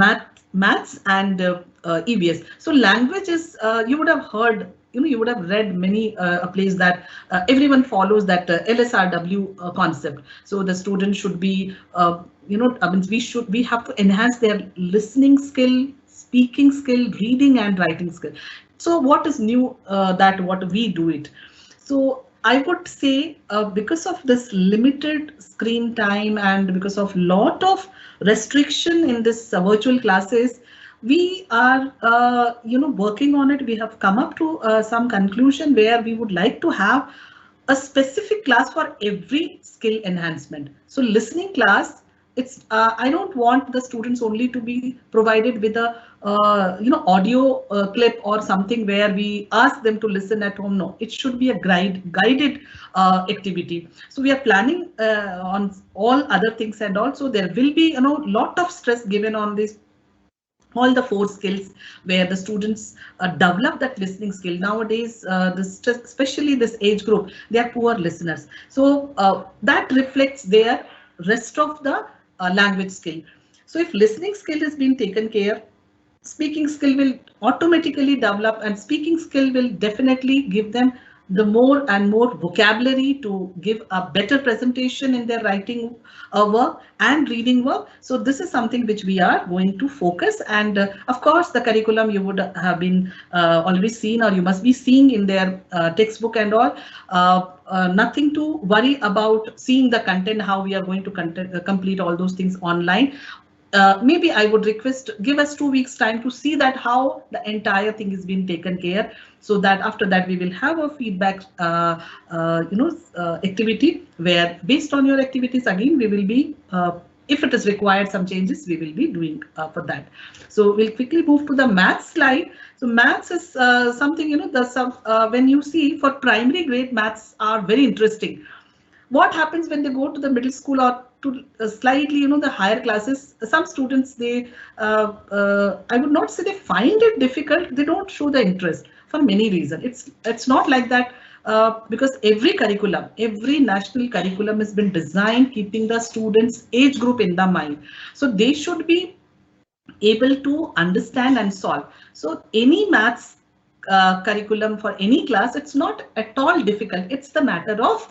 maths and EVS. So language is, you would have heard, you would have read many places that everyone follows that LSRW concept. So the student should be, I mean, we have to enhance their listening skill, speaking skill, reading and writing skill. So what is new that what we do it? So I would say because of this limited screen time and because of lot of restriction in this virtual classes, we are working on it. We have come up to some conclusion where we would like to have a specific class for every skill enhancement. So listening class it's I don't want the students only to be provided with a audio clip or something where we ask them to listen at home. No, it should be a guided activity. So we are planning on all other things, and also there will be lot of stress given on this, all the 4 skills where the students develop that listening skill. Nowadays, especially this age group, they are poor listeners. So that reflects their rest of the language skill. So if listening skill is being taken care, speaking skill will automatically develop, and speaking skill will definitely give them the more and more vocabulary to give a better presentation in their writing work and reading work. So this is something which we are going to focus, and of course the curriculum you would have been already seen, or you must be seeing in their textbook and all. Nothing to worry about seeing the content, how we are going to complete all those things online. Maybe I would request, give us 2 weeks time to see that how the entire thing is being taken care, so that after that we will have a feedback activity where based on your activities again we will be, if it is required some changes, we will be doing for that. So we'll quickly move to the maths slide. So maths is something, when you see for primary grade, maths are very interesting. What happens when they go to the middle school or to slightly, the higher classes? Some students, they, I would not say they find it difficult. They don't show the interest for many reasons. It's not like that, because every curriculum, every national curriculum has been designed keeping the students' age group in the mind. So they should be able to understand and solve. So any maths curriculum for any class, it's not at all difficult. It's the matter of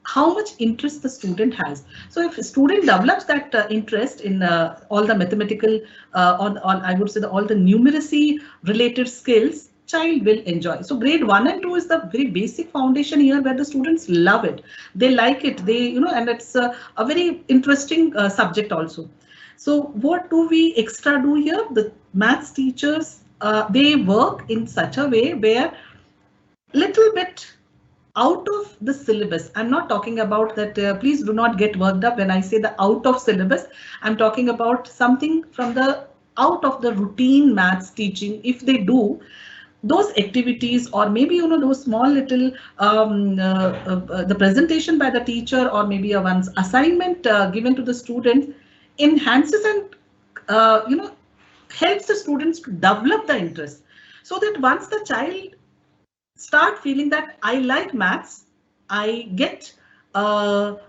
how much interest the student has. So if a student develops that interest in all the mathematical, I would say all the numeracy related skills, child will enjoy. So grade 1 and 2 is the very basic foundation here, where the students love it. They like it. They, and it's a very interesting subject also. So what do we extra do here? The maths teachers, they work in such a way where little bit out of the syllabus. I'm not talking about that, please do not get worked up when I say the out of syllabus. I'm talking about something from the out of the routine maths teaching. If they do those activities, or maybe those small little the presentation by the teacher, or maybe a one's assignment given to the students, enhances and helps the students to develop the interest, so that once the child start feeling that I like maths, I get all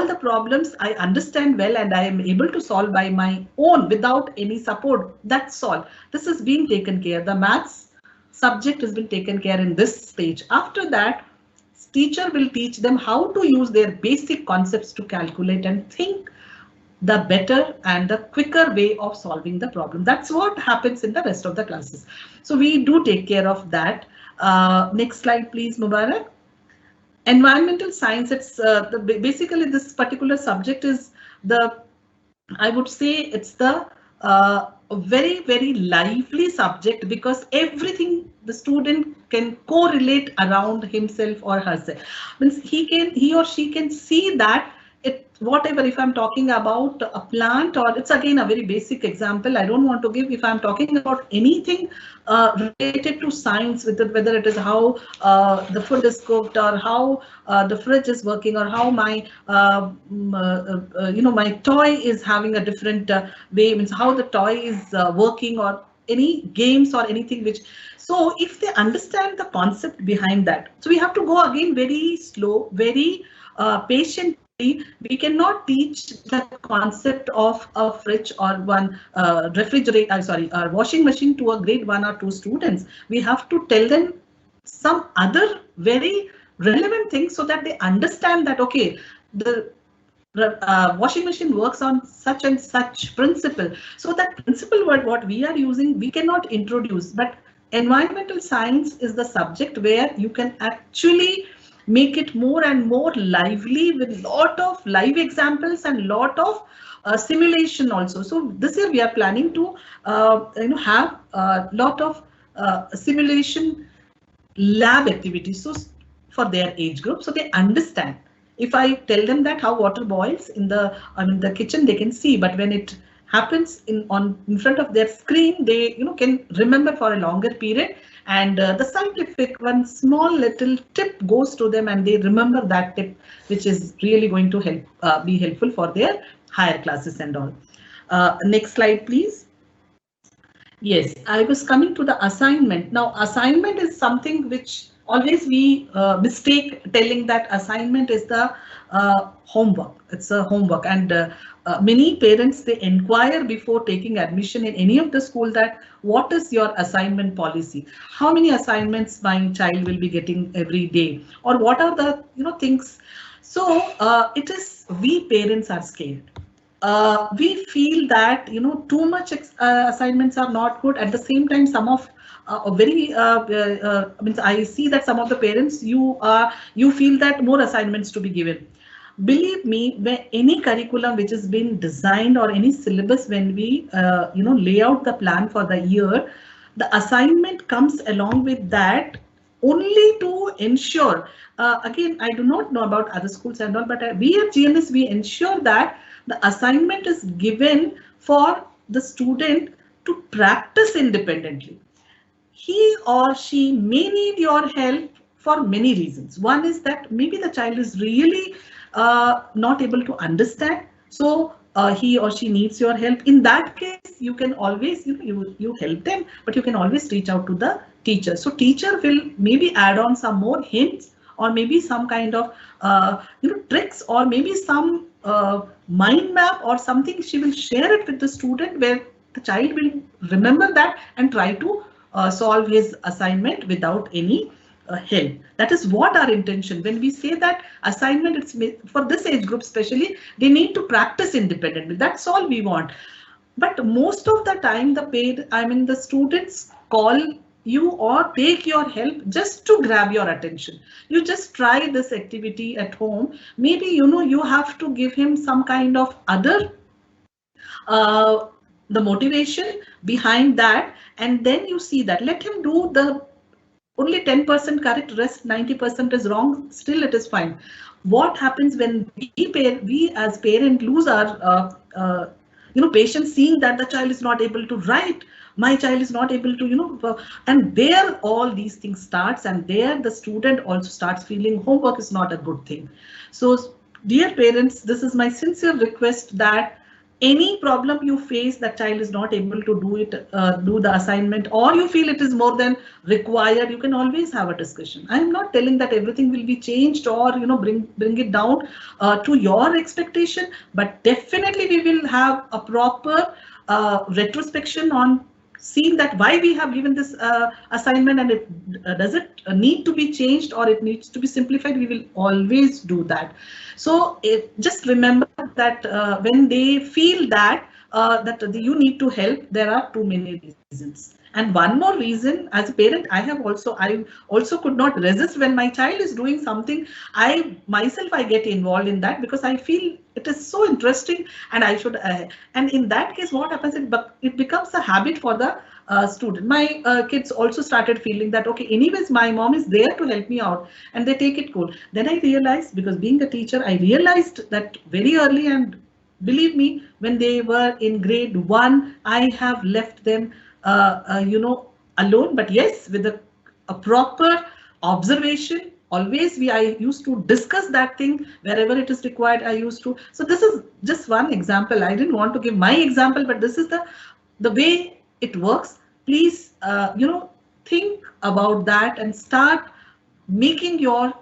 the problems I understand well, and I am able to solve by my own without any support. That's all. This is being taken care. The maths subject has been taken care in this stage. After that, teacher will teach them how to use their basic concepts to calculate and think the better and the quicker way of solving the problem. That's what happens in the rest of the classes. So we do take care of that. Next slide, please, Mubarak. Environmental science, it's basically this particular subject is the, I would say it's the very, very lively subject, because everything the student can correlate around himself or herself. Means he or she can see that whatever, if I'm talking about a plant, or it's again a very basic example, I don't want to give, if I'm talking about anything related to science, whether it is how the food is cooked, or how the fridge is working, or how my my toy is having a different way, means how the toy is working, or any games or anything which, so if they understand the concept behind that, so we have to go again very slow, very patient. We cannot teach the concept of a fridge or one washing machine to a grade 1 or 2 students. We have to tell them some other very relevant things, so that they understand that, okay, the washing machine works on such and such principle. So that principle word what we are using, we cannot introduce, but environmental science is the subject where you can actually make it more and more lively, with lot of live examples and lot of simulation also. So this year we are planning to have a lot of simulation lab activities, so for their age group, so they understand if I tell them that how water boils in the kitchen, they can see, but when it happens in front of their screen, they can remember for a longer period, and the scientific one small little tip goes to them and they remember that tip, which is really going to help be helpful for their higher classes and all. Next slide, please. Yes, I was coming to the assignment. Now, assignment is something which always we mistake telling that assignment is the homework. It's a homework, and many parents, they inquire before taking admission in any of the school that what is your assignment policy? How many assignments my child will be getting every day, or what are the things? So it is, we parents are scared. We feel that too much assignments are not good. At the same time, some of I see that some of the parents, you feel that more assignments to be given. Believe me, when any curriculum which has been designed or any syllabus, when we lay out the plan for the year, the assignment comes along with that only to ensure. Again, I do not know about other schools and all, but we at GNS, we ensure that the assignment is given for the student to practice independently. He or she may need your help for many reasons. One is that maybe the child is really not able to understand, so he or she needs your help. In that case, you can always you help them, but you can always reach out to the teacher. So teacher will maybe add on some more hints, or maybe some kind of tricks, or maybe some mind map or something. She will share it with the student where the child will remember that and try to solve his assignment without any help. That is what our intention. When we say that assignment, it's for this age group especially, they need to practice independently. That's all we want. But most of the time, the students call you or take your help just to grab your attention. You just try this activity at home. Maybe you have to give him some kind of other the motivation behind that, and then you see that let him do the only 10% correct, rest 90% is wrong, still it is fine. What happens when we as parent lose our patience, seeing that the child is not able to write, my child is not able to and there all these things starts, and there the student also starts feeling homework is not a good thing. So dear parents, this is my sincere request that any problem you face, that child is not able to do the assignment, or you feel it is more than required, you can always have a discussion. I am not telling that everything will be changed or bring it down to your expectation, but definitely we will have a proper retrospection on seeing that why we have given this assignment, and does it need to be changed or it needs to be simplified. We will always do that. So just remember that when they feel that you need to help, there are too many reasons. And one more reason, as a parent, I also could not resist when my child is doing something. I get involved in that because I feel it is so interesting, and I should. And in that case, what happens? It becomes a habit for the student. My kids also started feeling that okay, anyways, my mom is there to help me out, and they take it cool. Then I realized, because being a teacher, I realized that very early, and believe me, when they were in grade 1, I have left them alone, but yes, with a proper observation. Always I used to discuss that thing wherever it is required. I used to. So this is just one example. I didn't want to give my example, but this is the way it works. Please, think about that and start making your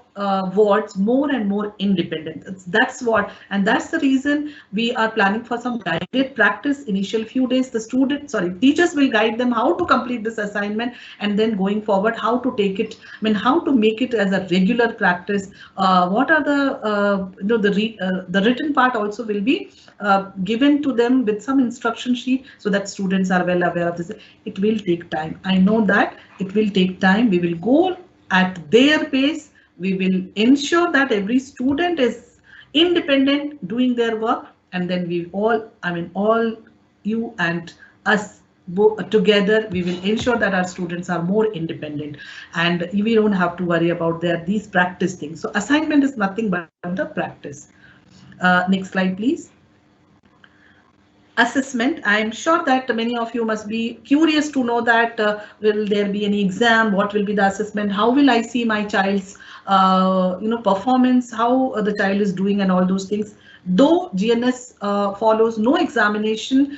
wards more and more independent. That's that's the reason we are planning for some guided practice. Initial few days, teachers will guide them how to complete this assignment, and then going forward, how to take it. How to make it as a regular practice. What are the written part also will be given to them with some instruction sheet, so that students are well aware of this. It will take time. I know that it will take time. We will go at their pace. We will ensure that every student is independent, doing their work, and then we all you and us together we will ensure that our students are more independent, and we don't have to worry about these practice things. So assignment is nothing but the practice. Next slide, please. Assessment. I am sure that many of you must be curious to know that will there be any exam? What will be the assessment? How will I see my child's performance? How the child is doing and all those things. Though GNS follows no examination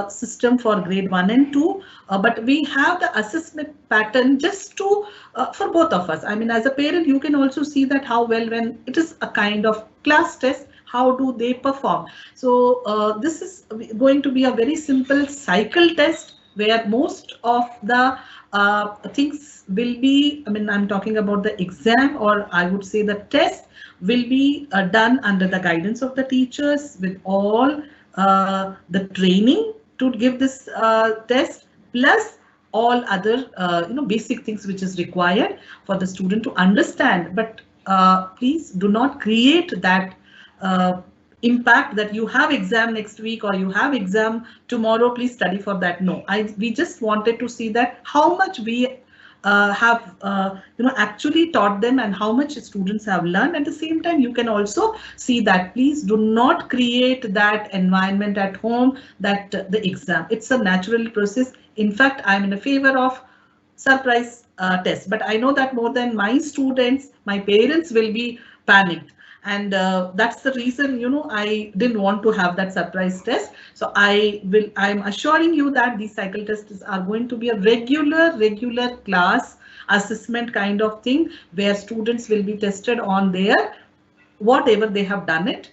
system for grade 1 and 2, but we have the assessment pattern just to for both of us. I mean, as a parent, you can also see that how well when it is a kind of class test, how do they perform. So this is going to be a very simple cycle test where most of the things will be, I mean, I'm talking about the exam, or I would say the test will be done under the guidance of the teachers with all the training to give this test, plus all other basic things which is required for the student to understand. But please do not create that impact that you have exam next week or you have exam tomorrow, please study for that. No, we just wanted to see that how much we have actually taught them and how much students have learned. At the same time, you can also see that please do not create that environment at home that the exam, it's a natural process. In fact, I'm in a favor of surprise test, but I know that more than my students, my parents will be panicked. And that's the reason, I didn't want to have that surprise test. So I'm assuring you that these cycle tests are going to be a regular class assessment kind of thing, where students will be tested on their whatever they have done it.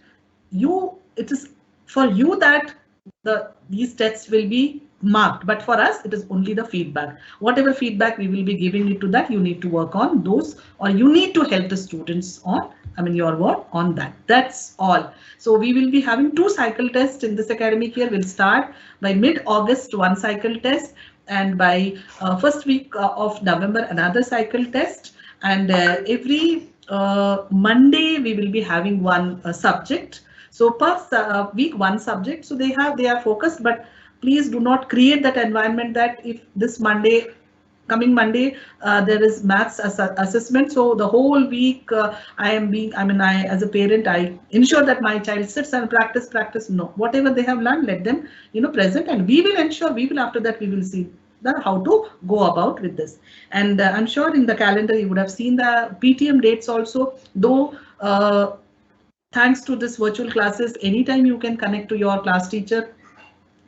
It is for you that these tests will be marked, but for us it is only the feedback. Whatever feedback we will be giving you to that, you need to work on those, or you need to help the students on, your work on that. That's all. So we will be having 2 cycle tests in this academic year. We'll start by mid-August 1 cycle test, and by first week of November another cycle test, and every Monday we will be having 1 subject. So per week 1 subject. So they are focused, but please do not create that environment that if this coming Monday, there is maths assessment. So the whole week I as a parent, I ensure that my child sits and practice. No, whatever they have learned, let them, present, and we will ensure, after that we will see how to go about with this. And I'm sure in the calendar you would have seen the PTM dates also, though thanks to this virtual classes, anytime you can connect to your class teacher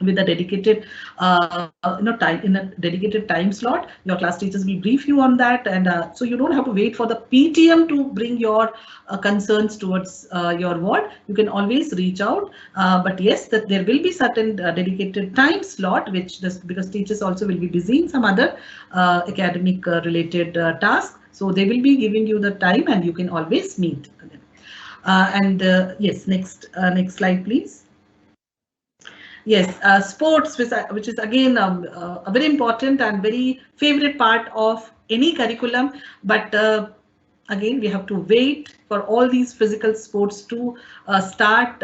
with a dedicated dedicated time slot. Your class teachers will brief you on that, and so you don't have to wait for the PTM to bring your concerns towards your ward. You can always reach out, but yes, that there will be certain dedicated time slot, because teachers also will be busy in some other academic related tasks, so they will be giving you the time and you can always meet them. Yes, next slide please. Yes, sports, which is again a very important and very favorite part of any curriculum, but again we have to wait for all these physical sports to start.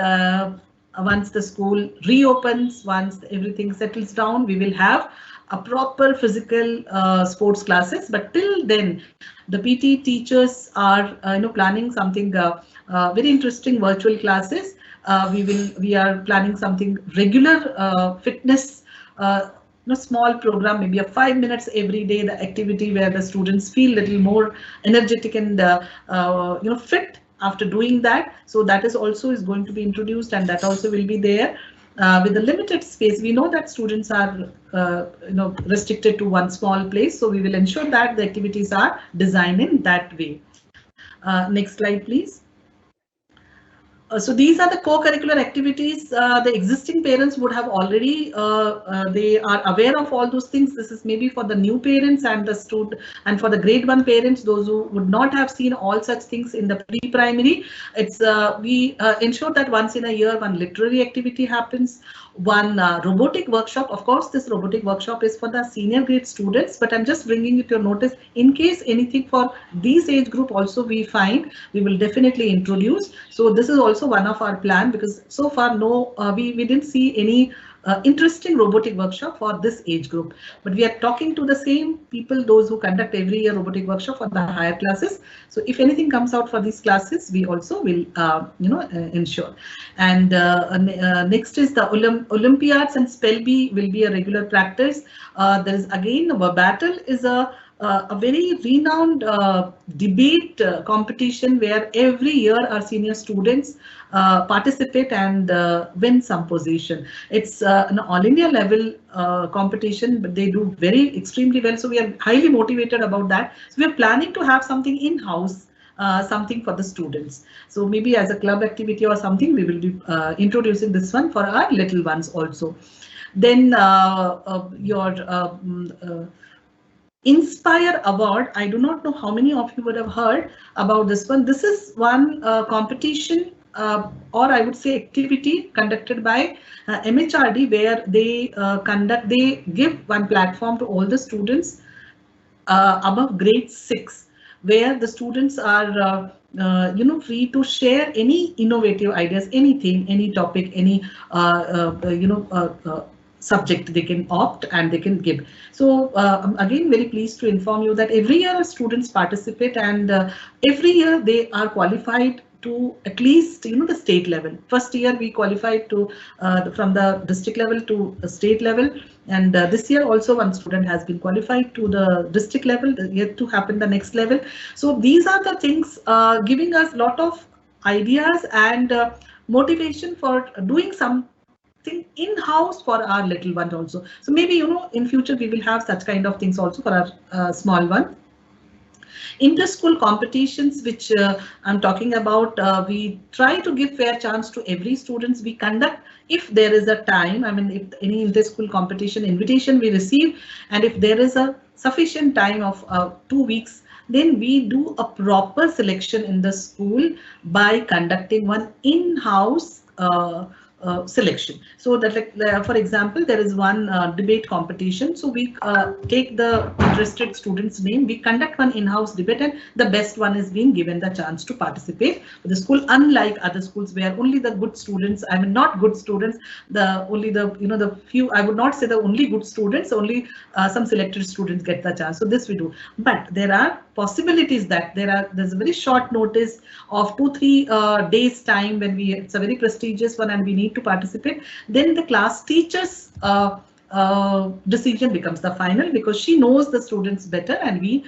Once the school reopens, once everything settles down, we will have a proper physical sports classes. But till then, the PT teachers are planning something very interesting, virtual classes. We are planning something regular fitness, small program, maybe a 5 minutes every day, the activity where the students feel little more energetic and fit after doing that. So that is going to be introduced, and that also will be there. With the limited space, we know that students are restricted to one small place, so we will ensure that the activities are designed in that way. Next slide please. So these are the co-curricular activities. The existing parents would have already, they are aware of all those things. This is maybe for the new parents and the student, and for the grade 1 parents, those who would not have seen all such things in the pre-primary. It's we ensure that once in a year, 1 literary activity happens, 1 robotic workshop. Of course, this robotic workshop is for the senior grade students, but I'm just bringing it to your notice in case anything for these age group also we find, we will definitely introduce. So this is also also one of our plan, because so far we didn't see any interesting robotic workshop for this age group, but we are talking to the same people, those who conduct every year robotic workshop for the higher classes. So if anything comes out for these classes, we also will ensure. And next is the Olympiads and Spellbee will be a regular practice. There is again Battle is a very renowned debate competition where every year our senior students participate and win some position. It's an all India level competition, but they do very extremely well. So we are highly motivated about that. So we are planning to have something in-house, something for the students. So maybe as a club activity or something, we will be introducing this one for our little ones also. Then your Inspire Award. I do not know how many of you would have heard about this one. This is one competition or I would say activity conducted by MHRD, where they give one platform to all the students above grade 6, where the students are free to share any innovative ideas, anything, any topic, any subject they can opt and they can give. So I'm again very pleased to inform you that every year students participate, and every year they are qualified to at least the state level. First year we qualified to from the district level to state level, and this year also one student has been qualified to the district level, yet to happen the next level. So these are the things giving us a lot of ideas and motivation for doing something in-house for our little ones also. So maybe in future we will have such kind of things also for our small one. Inter-school competitions, which I'm talking about, we try to give fair chance to every students. We conduct if there is a time. I mean, if any inter-school competition invitation we receive, and if there is a sufficient time of 2 weeks, then we do a proper selection in the school by conducting one in-house selection. So that, like, for example, there is one debate competition. So we take the interested student's name, we conduct one in-house debate, and the best one is being given the chance to participate for the school. Unlike other schools where only the good students, I mean not good students, the few, I would not say the only good students, only some selected students get the chance. So this we do, but there are possibilities that there's a very short notice of 2-3 days time when it's a very prestigious one and we need to participate. Then the class teachers decision becomes the final, because she knows the students better, and we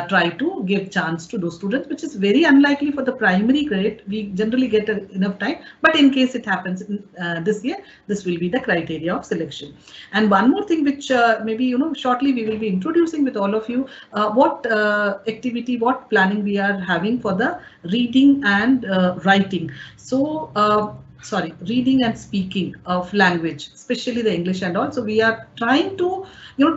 try to give chance to those students, which is very unlikely for the primary grade. We generally get enough time, but in case it happens this year, this will be the criteria of selection. And one more thing which maybe shortly we will be introducing with all of you, what activity, what planning we are having for the reading and writing. So reading and speaking of language, especially the English and all. So we are trying to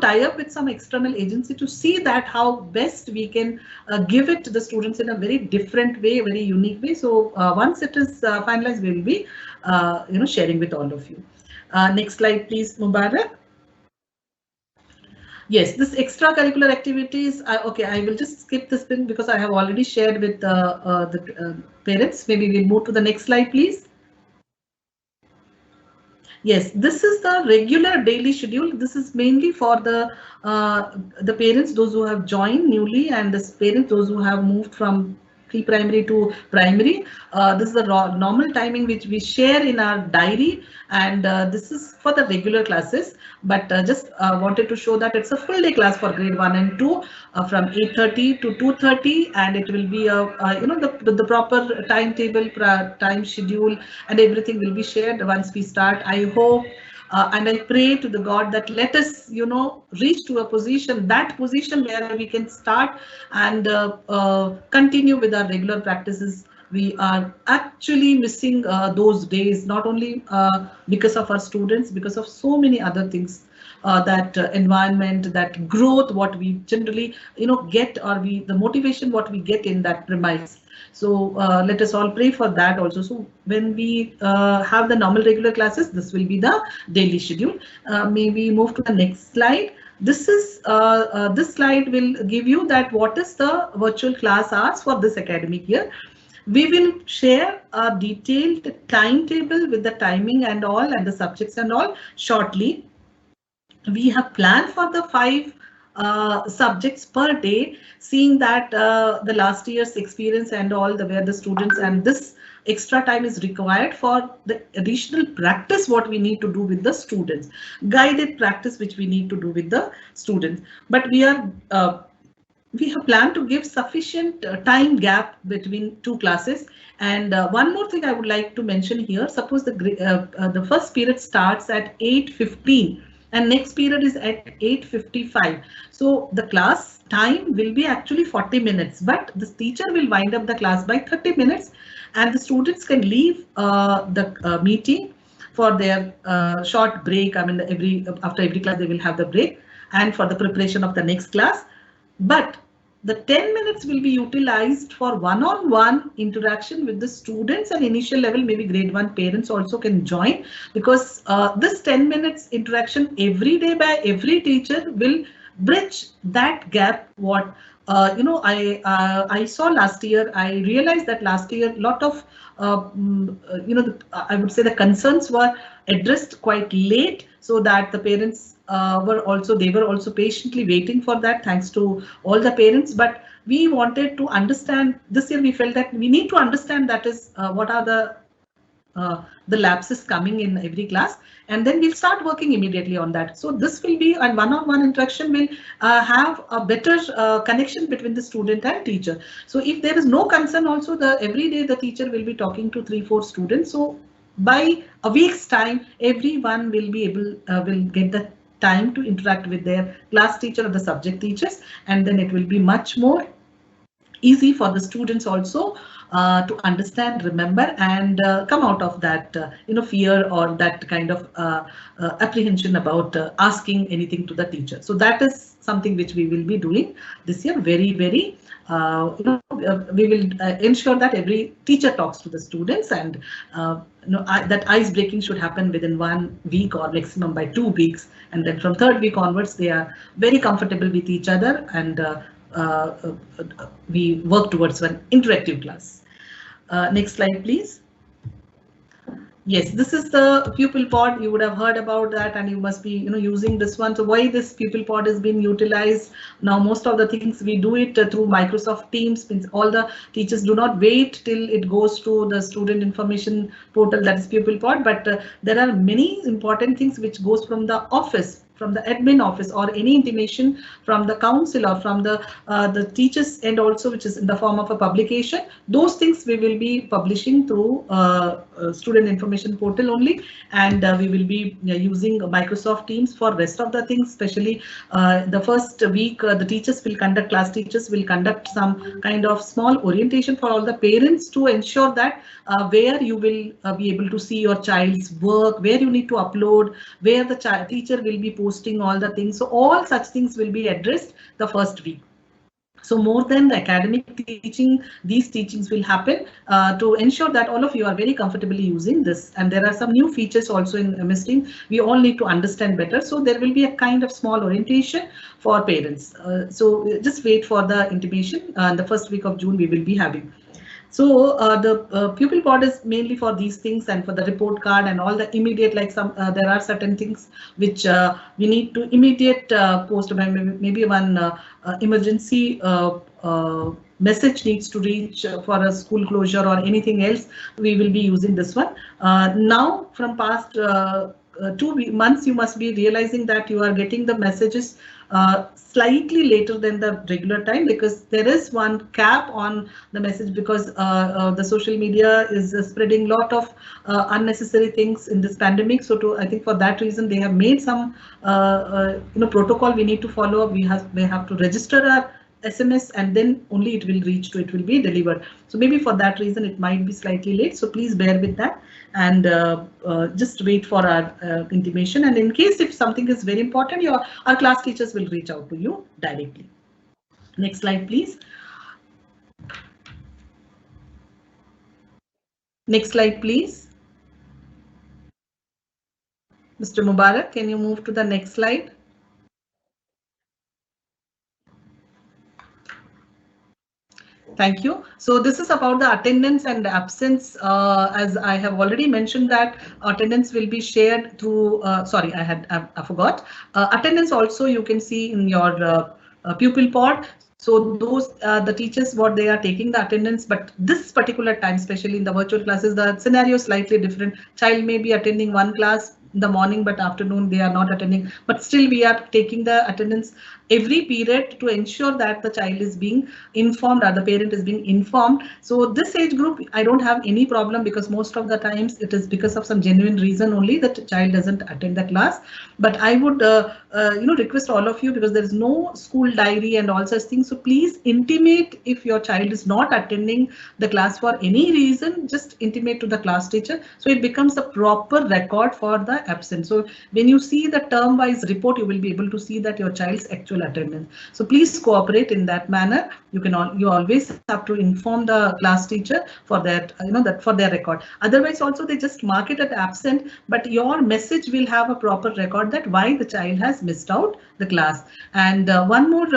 tie up with some external agency to see that how best we can give it to the students in a very different way, very unique way. So once it is finalized, we will be sharing with all of you. Next slide, please, Mubarak. Yes, this extracurricular activities. Okay, I will just skip this thing because I have already shared with the parents. Maybe we'll move to the next slide, please. Yes, this is the regular daily schedule. This is mainly for the parents, those who have joined newly, and the parents, those who have moved from pre-primary to primary. This is the normal timing which we share in our diary, and this is for the regular classes. But just wanted to show that it's a full day class for grade 1 and 2 from 8:30 to 2:30, and it will be the proper timetable, time schedule, and everything will be shared once we start. I hope and I pray to the God that let us reach to a position, that position where we can start and continue with our regular practices. We are actually missing those days, not only because of our students, because of so many other things, that environment, that growth, what we generally get, or the motivation what we get in that premise. So let us all pray for that also. So when we have the normal regular classes, this will be the daily schedule. May we move to the next slide. This is this slide will give you that what is the virtual class hours for this academic year. We will share a detailed timetable with the timing and all and the subjects and all shortly. We have planned for the 5 subjects per day, seeing that the last year's experience and all the where the students and this extra time is required for the additional practice what we need to do with the students, guided practice which we need to do with the students. But we have planned to give sufficient time gap between 2 classes. And one more thing I would like to mention here, suppose the first period starts at 8:15 and next period is at 8:55. So the class time will be actually 40 minutes, but the teacher will wind up the class by 30 minutes and the students can leave the meeting for their short break. I mean, after every class they will have the break and for the preparation of the next class. But the 10 minutes will be utilized for one-on-one interaction with the students, and initial level, maybe grade 1 parents also can join, because this 10 minutes interaction every day by every teacher will bridge that gap. What I saw last year, I realized that last year a lot of I would say the concerns were addressed quite late, so that the parents were also patiently waiting for that. Thanks to all the parents. But we wanted to understand this year. We felt that we need to understand that is what are the lapses coming in every class, and then we'll start working immediately on that. So this will be a one-on-one interaction, will have a better connection between the student and teacher. So if there is no concern also, every day the teacher will be talking to 3-4 students. So by a week's time, everyone will be able will get the time to interact with their class teacher or the subject teachers, and then it will be much more easy for the students also to understand, remember, and come out of that fear or that kind of apprehension about asking anything to the teacher. So that is something which we will be doing this year. Very we will ensure that every teacher talks to the students, and that ice breaking should happen within 1 week or maximum by 2 weeks, and then from 3rd week onwards they are very comfortable with each other, and we work towards an interactive class. Next slide, please. Yes, this is the pupil pod. You would have heard about that, and you must be using this one. So why this pupil pod is being utilized now? Most of the things we do it through Microsoft Teams. Means all the teachers do not wait till it goes to the student information portal, that is pupil pod. But there are many important things which goes from the office, from the admin office, or any intimation from the council or from the teachers end also, which is in the form of a publication. Those things we will be publishing through student information portal only, and we will be using Microsoft Teams for rest of the things. Especially the first week, the teachers will conduct, class teachers will conduct some kind of small orientation for all the parents to ensure that where you will be able to see your child's work, where you need to upload, where the teacher will be posting all the things. So all such things will be addressed the first week. So more than the academic teaching, these teachings will happen to ensure that all of you are very comfortably using this. And there are some new features also in MS Team we all need to understand better. So there will be a kind of small orientation for parents. So just wait for the intimation. The first week of June we will be having. So the pupil pod is mainly for these things, and for the report card and all the immediate, like there are certain things which we need to immediate post. Maybe one emergency message needs to reach for a school closure or anything else. We will be using this one. Now from past 2 months, you must be realizing that you are getting the messages slightly later than the regular time, because there is one cap on the message, because the social media is spreading lot of unnecessary things in this pandemic. So I think for that reason they have made some protocol we need to follow. We have to register our SMS, and then only it will be delivered. So maybe for that reason it might be slightly late. So please bear with that, and just wait for our intimation. And in case if something is very important, our class teachers will reach out to you directly. Next slide, please. Next slide, please. Mr. Mubarak, can you move to the next slide? Thank you. So this is about the attendance and absence. As I have already mentioned that attendance will be shared through, sorry, I forgot. Attendance also you can see in your pupil pod. So those the teachers what they are taking the attendance, but this particular time, especially in the virtual classes, the scenario is slightly different. Child may be attending one class in the morning, but afternoon they are not attending, but still we are taking the attendance every period to ensure that the child is being informed or the parent is being informed. So this age group, I don't have any problem because most of the times it is because of some genuine reason only that child doesn't attend the class. But I would request all of you, because there is no school diary and all such things. So please intimate if your child is not attending the class for any reason, just intimate to the class teacher. So it becomes a proper record for the absence. So when you see the term wise report, you will be able to see that your child's actual attendance. So please cooperate in that manner. You always have to inform the class teacher for that, that for their record. Otherwise also they just mark it as absent, but your message will have a proper record that why the child has missed out the class. And one more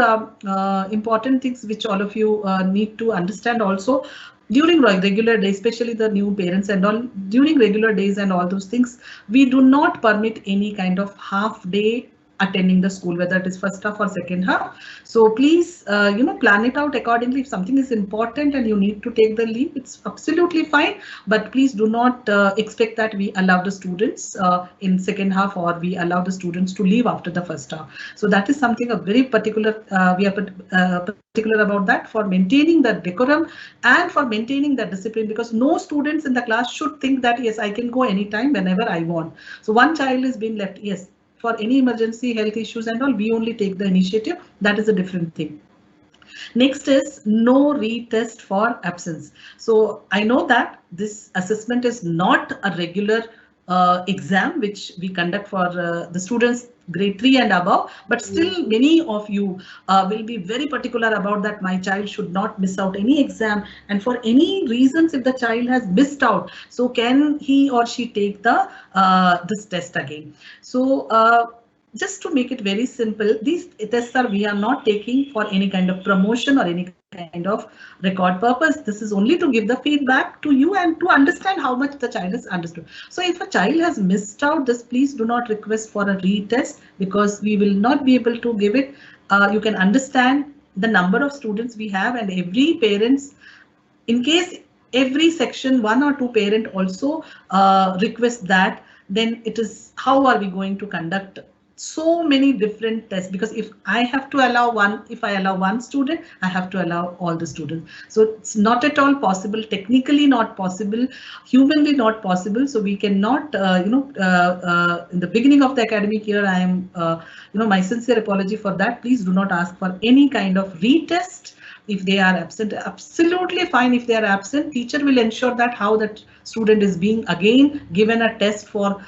important things which all of you need to understand also. During regular days, especially the new parents and all, during regular days and all those things, we do not permit any kind of half day attending the school, whether it is first half or second half. So please, plan it out accordingly. If something is important and you need to take the leave, it's absolutely fine. But please do not expect that we allow the students in second half, or we allow the students to leave after the first half. So that is something a very particular, we are particular about that, for maintaining the decorum and for maintaining the discipline, because no students in the class should think that yes, I can go anytime whenever I want. So one child is being left, yes, for any emergency health issues and all, we only take the initiative. That is a different thing. Next is no retest for absence. So I know that this assessment is not a regular exam which we conduct for the students grade 3 and above, but still many of you will be very particular about that my child should not miss out any exam, and for any reasons if the child has missed out, so can he or she take the this test again. So just to make it very simple, these tests we are not taking for any kind of promotion or any kind of record purpose. This is only to give the feedback to you and to understand how much the child has understood. So if a child has missed out this, please do not request for a retest, because we will not be able to give it. You can understand the number of students we have, and every parents, in case every section 1 or 2 parent also request that, then it is how are we going to conduct so many different tests, because if I have to allow one, if I allow one student, I have to allow all the students. So it's not at all possible, technically not possible, humanly not possible. So we cannot, in the beginning of the academic year, I am, my sincere apology for that. Please do not ask for any kind of retest. If they are absent, absolutely fine. If they are absent, teacher will ensure that how that student is being again given a test for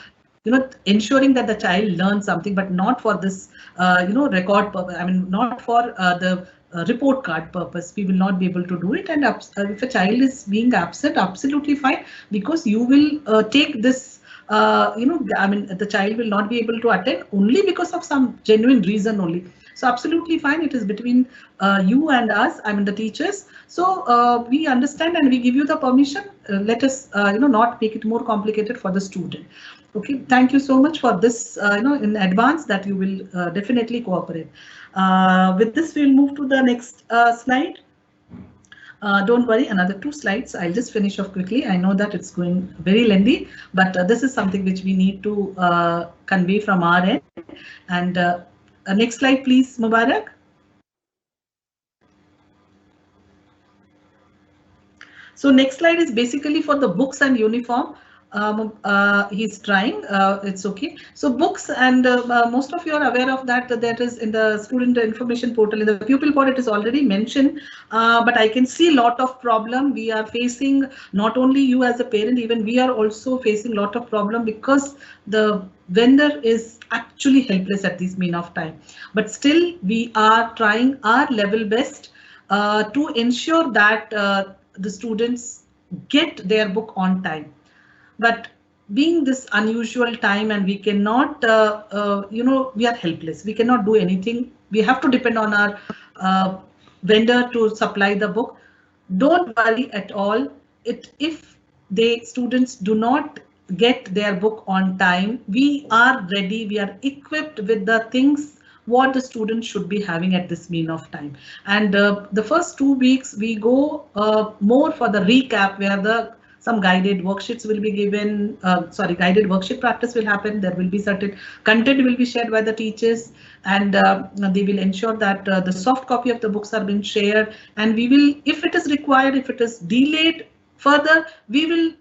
ensuring that the child learns something, but not for this, record purpose. I mean, not for the report card purpose. We will not be able to do it. And if a child is being absent, absolutely fine, because you will take this, the child will not be able to attend only because of some genuine reason only. So absolutely fine. It is between you and us, the teachers. So we understand and we give you the permission. Let us, not make it more complicated for the student. Okay, thank you so much for this, in advance that you will definitely cooperate. With this, we'll move to the next slide. Don't worry, another 2 slides. I'll just finish off quickly. I know that it's going very lengthy, but this is something which we need to convey from our end. And next slide, please, Mubarak. So next slide is basically for the books and uniform. He's trying, it's okay. So books, and most of you are aware of that, that is in the student information portal, in the pupil pod, it is already mentioned, but I can see a lot of problem we are facing. Not only you as a parent, even we are also facing a lot of problem, because the vendor is actually helpless at this mean of time. But still we are trying our level best to ensure that the students get their book on time. But being this unusual time, and we cannot, we are helpless. We cannot do anything. We have to depend on our vendor to supply the book. Don't worry at all. If the students do not get their book on time, we are ready, we are equipped with the things what the students should be having at this mean of time. And the first 2 weeks we go more for the recap, where the some guided worksheets will be given, guided worksheet practice will happen. There will be certain content will be shared by the teachers, and they will ensure that the soft copy of the books are being shared, and we will, if it is required, if it is delayed further, we will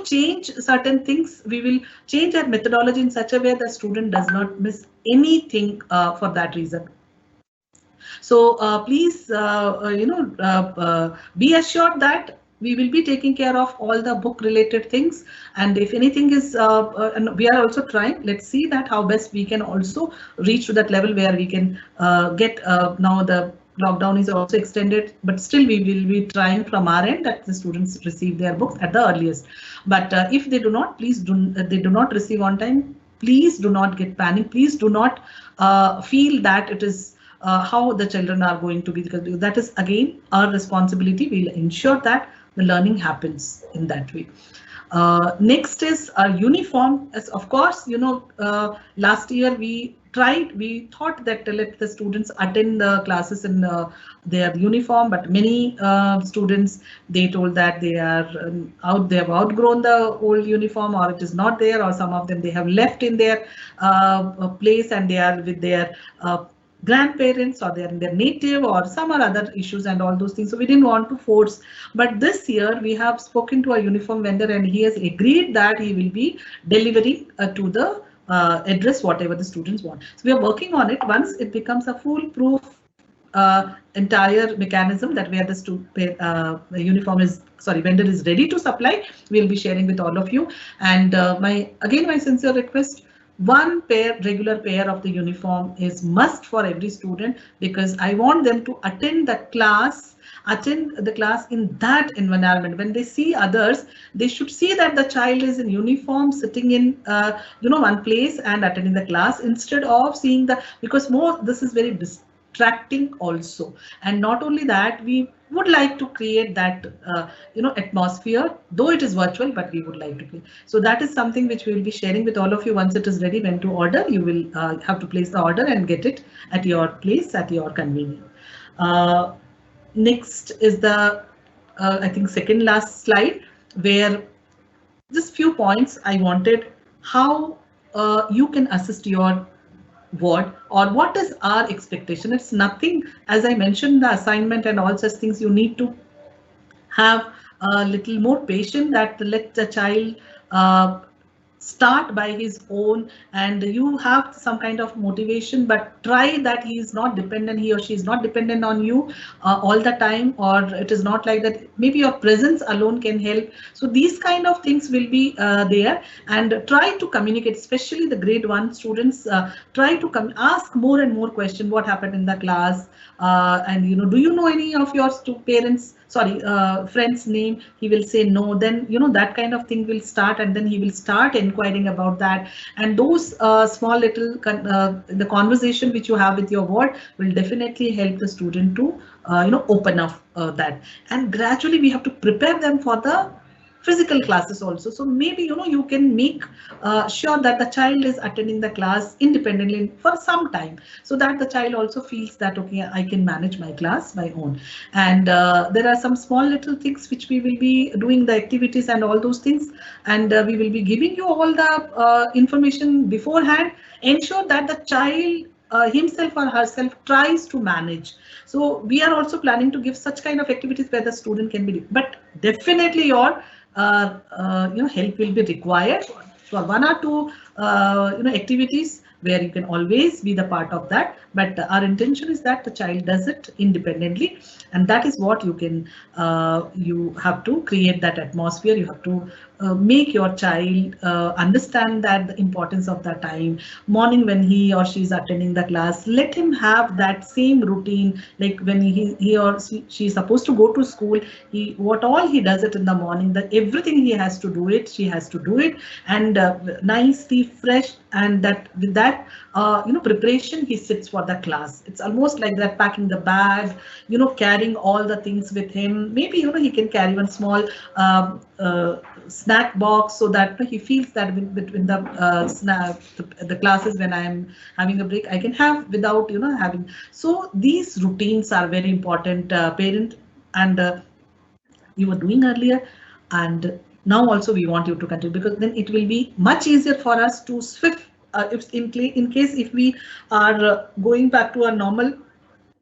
change certain things. We will change our methodology in such a way that student does not miss anything for that reason. So please, be assured that we will be taking care of all the book related things. And if anything is, and we are also trying, let's see that how best we can also reach to that level where we can get now the lockdown is also extended, but still we will be trying from our end that the students receive their books at the earliest. But if they do not, they do not receive on time, please do not get panic. Please do not feel that it is how the children are going to be, because that is again our responsibility. We'll ensure that the learning happens in that way. Next is our uniform. As of course, last year we thought that let the students attend the classes in their uniform, but many students, they told that they are they have outgrown the old uniform, or it is not there, or some of them they have left in their place and they are with their grandparents, or they're in their native, or some or other issues and all those things. So we didn't want to force. But this year we have spoken to a uniform vendor, and he has agreed that he will be delivering to the address whatever the students want. So we are working on it. Once it becomes a foolproof entire mechanism that where the uniform is, vendor is ready to supply, we'll be sharing with all of you. And my sincere request, one regular pair of the uniform is must for every student, because I want them to attend the class in that environment. When they see others, they should see that the child is in uniform, sitting in one place and attending the class, instead of seeing because this is very distracting also. And not only that, we would like to create that atmosphere, though it is virtual, but we would like to create. So that is something which we will be sharing with all of you. Once it is ready, when to order, you will have to place the order and get it at your place at your convenience. Next is the I think second last slide, where just few points I wanted, how you can assist your ward, or what is our expectation. It's nothing, as I mentioned, the assignment and all such things, you need to have a little more patience, that let the child start by his own, and you have some kind of motivation, but try that he is not dependent, he or she is not dependent on you all the time, or it is not like that. Maybe your presence alone can help. So these kind of things will be there, and try to communicate, especially the grade 1 students. Try to ask more and more questions. What happened in the class? And do you know any of your friend's name? He will say no. Then that kind of thing will start, and then he will start inquiring about that. And those small little the conversation which you have with your ward will definitely help the student to open up that. And gradually we have to prepare them for the physical classes also. So maybe you can make sure that the child is attending the class independently for some time, so that the child also feels that okay, I can manage my class my own. And there are some small little things which we will be doing, the activities and all those things, and we will be giving you all the information beforehand. Ensure that the child himself or herself tries to manage. So we are also planning to give such kind of activities where the student can be, but definitely your help will be required for 1 or 2 activities, where you can always be the part of that. But our intention is that the child does it independently, and that is what you can you have to create that atmosphere. You have to make your child understand that the importance of the time. Morning when he or she is attending the class, let him have that same routine, like when he or she is supposed to go to school, what all he does it in the morning, that everything he has to do it, she has to do it, and nicely fresh, and that with that that preparation he sits for the class. It's almost like that, packing the bag, carrying all the things with him. Maybe he can carry one small snack box, so that he feels that between the classes, when I am having a break, I can have without having. So these routines are very important, parent, and you were doing earlier, and now also we want you to continue, because then it will be much easier for us to swift if in case if we are going back to our normal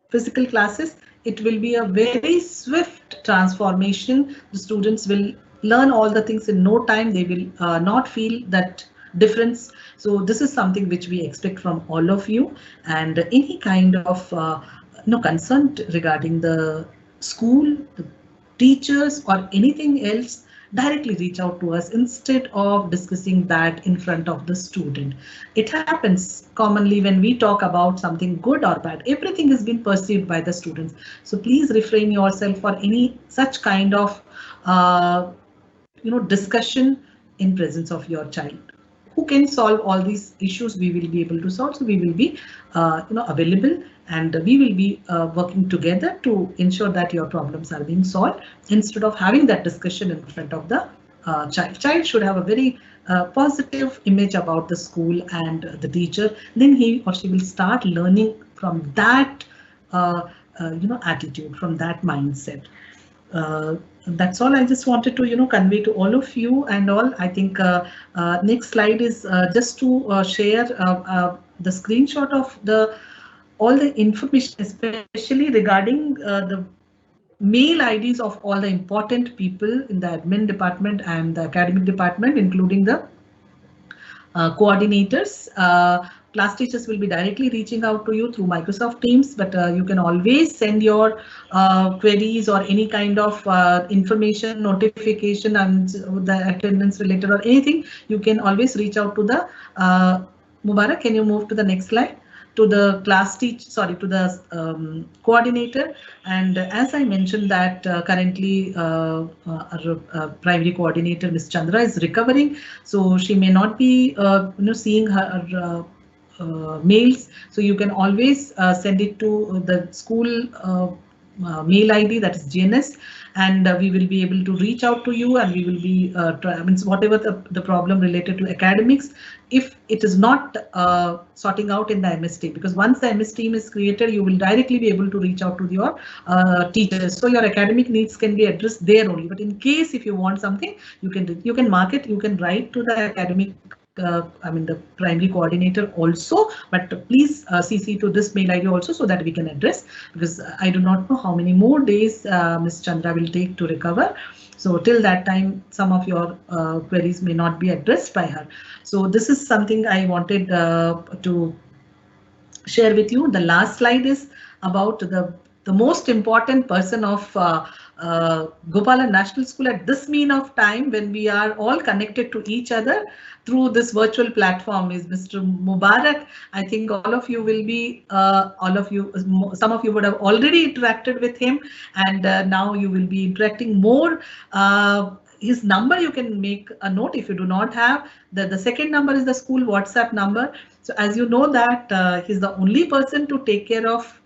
physical classes, it will be a very swift transformation. The students will learn all the things in no time. They will not feel that difference. So this is something which we expect from all of you, and any kind of concern regarding the school, the teachers, or anything else, directly reach out to us instead of discussing that in front of the student. It happens commonly when we talk about something good or bad. Everything has been perceived by the students. So please refrain yourself for any such kind of discussion in presence of your child. Who can solve all these issues, we will be able to solve. So we will be available, and we will be working together to ensure that your problems are being solved, instead of having that discussion in front of the child. Child should have a very positive image about the school and the teacher. Then he or she will start learning from that attitude, from that mindset. That's all I just wanted to convey to all of you and all. I think next slide is just to share the screenshot of all the information, especially regarding the mail IDs of all the important people in the admin department and the academic department, including the coordinators. Class teachers will be directly reaching out to you through Microsoft Teams, but you can always send your queries or any kind of information, notification, and the attendance related or anything. You can always reach out to the Mubarak. Can you move to the next slide? To the class teacher, sorry, to the coordinator. And as I mentioned that currently our primary coordinator, Ms. Chandra, is recovering, so she may not be seeing her mails. So you can always send it to the school mail ID, that is GNS, and we will be able to reach out to you, and we will be whatever the problem related to academics, if it is not sorting out in the MS team, because once the MS team is created, you will directly be able to reach out to your teachers. So your academic needs can be addressed there only. But in case if you want something, you can mark it, you can write to the academic the primary coordinator also, but please CC to this mail ID also, so that we can address, because I do not know how many more days Ms. Chandra will take to recover. So till that time, some of your queries may not be addressed by her. So this is something I wanted to share with you. The last slide is about the most important person of Gopalan National School at this mean of time, when we are all connected to each other through this virtual platform, is Mr. Mubarak. I think all of you will be, some of you would have already interacted with him, and now you will be interacting more. His number, you can make a note if you do not have. The second number is the school WhatsApp number. So as you know that he's the only person to take care of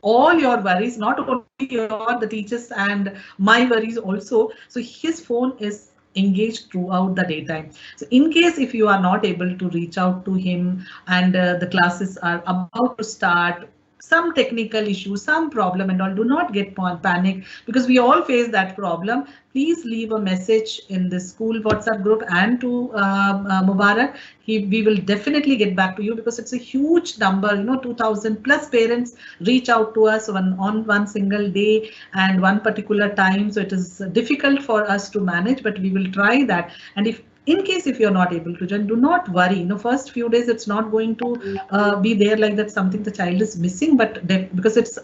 all your worries, not only the teachers and my worries also. So his phone is engaged throughout the daytime. So in case if you are not able to reach out to him, and the classes are about to start, some technical issue, some problem and all, do not get panic, because we all face that problem. Please leave a message in the school WhatsApp group and to Mubarak. We will definitely get back to you, because it's a huge number, 2000 plus parents reach out to us on one single day and one particular time. So it is difficult for us to manage, but we will try that. And if in case if you're not able to join, do not worry. First few days it's not going to be there like that something the child is missing, but because it's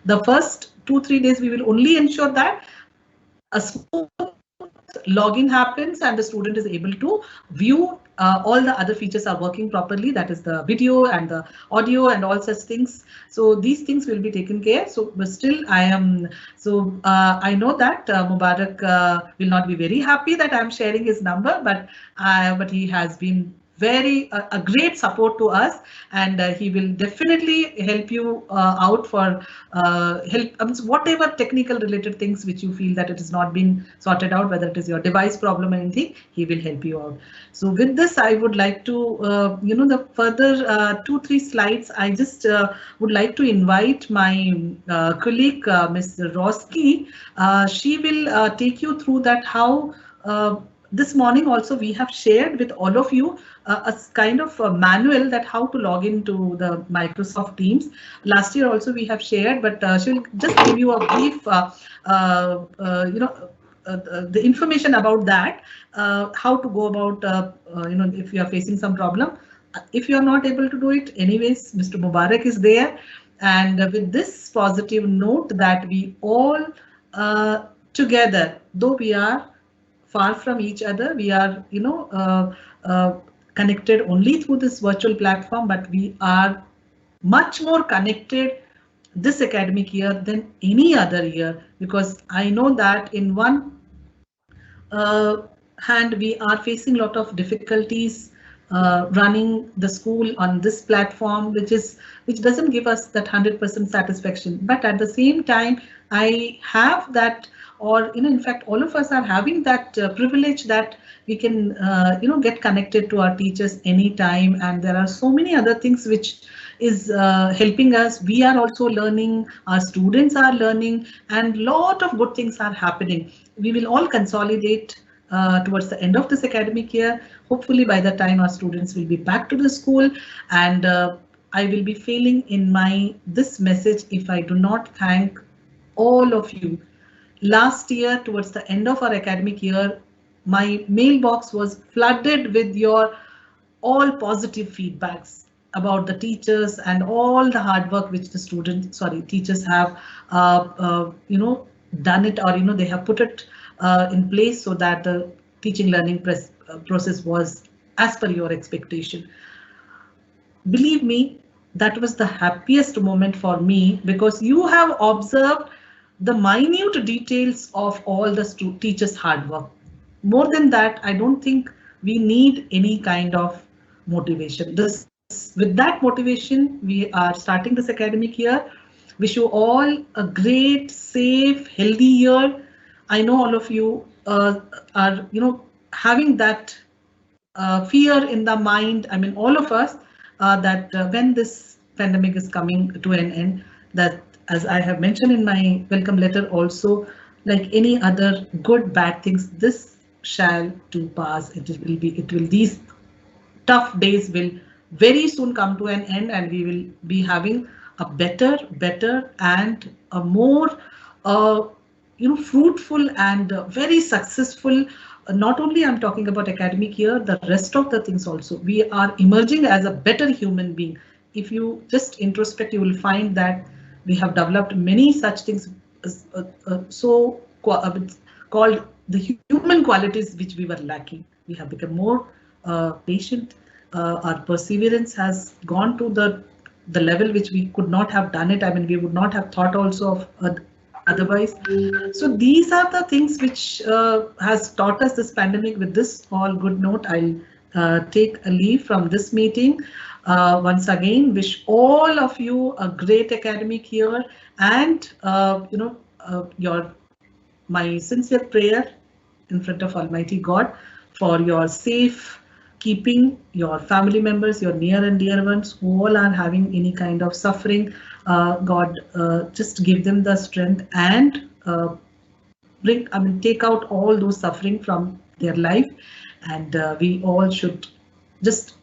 the first 2-3 days, we will only ensure that a smooth login happens and the student is able to view all the other features are working properly, that is the video and the audio and all such things. So these things will be taken care. So but still I am, so I know that Mubarak will not be very happy that I'm sharing his number, but he has been a great support to us, and he will definitely help you out for help whatever technical related things which you feel that it is not being sorted out, whether it is your device problem or anything, he will help you out. So with this, I would like to, the further 2-3 slides, I just would like to invite my colleague, Ms. Roski. She will take you through that how this morning also we have shared with all of you a kind of a manual that how to log into the Microsoft Teams. Last year also we have shared, but she'll just give you a brief, the information about that, how to go about, if you are facing some problem. If you are not able to do it, anyways, Mr. Mubarak is there. And with this positive note that we all together, though we are far from each other, we are, connected only through this virtual platform, but we are much more connected this academic year than any other year, because I know that in one hand we are facing a lot of difficulties running the school on this platform, which doesn't give us that 100% satisfaction. But at the same time, I have that, or in fact, all of us are having that privilege that we can get connected to our teachers anytime, and there are so many other things which is helping us. We are also learning, our students are learning, and lot of good things are happening. We will all consolidate towards the end of this academic year. Hopefully by the time our students will be back to the school, and I will be failing in this message if I do not thank all of you. Last year, towards the end of our academic year, my mailbox was flooded with your all positive feedbacks about the teachers and all the hard work which the teachers have done it, or they have put it in place so that the teaching learning process was as per your expectation. Believe me, that was the happiest moment for me, because you have observed the minute details of all the teachers' hard work. More than that, I don't think we need any kind of motivation. With that motivation, we are starting this academic year. Wish you all a great, safe, healthy year. I know all of you are, having that fear in the mind. I mean, all of us, that when this pandemic is coming to an end, that, as I have mentioned in my welcome letter also, like any other good, bad things, this shall to pass. These tough days will very soon come to an end, and we will be having a better and a more fruitful and very successful. Not only I'm talking about academic year, the rest of the things also. We are emerging as a better human being. If you just introspect, you will find that we have developed many such things, called the human qualities which we were lacking. We have become more patient. Our perseverance has gone to the level which we could not have done it. I mean, we would not have thought also of otherwise. So these are the things which has taught us this pandemic. With this all good note, I'll take a leave from this meeting. Once again, wish all of you a great academic year, and my sincere prayer in front of Almighty God for your safe keeping, your family members, your near and dear ones who all are having any kind of suffering. God, just give them the strength and take out all those suffering from their life, and we all should just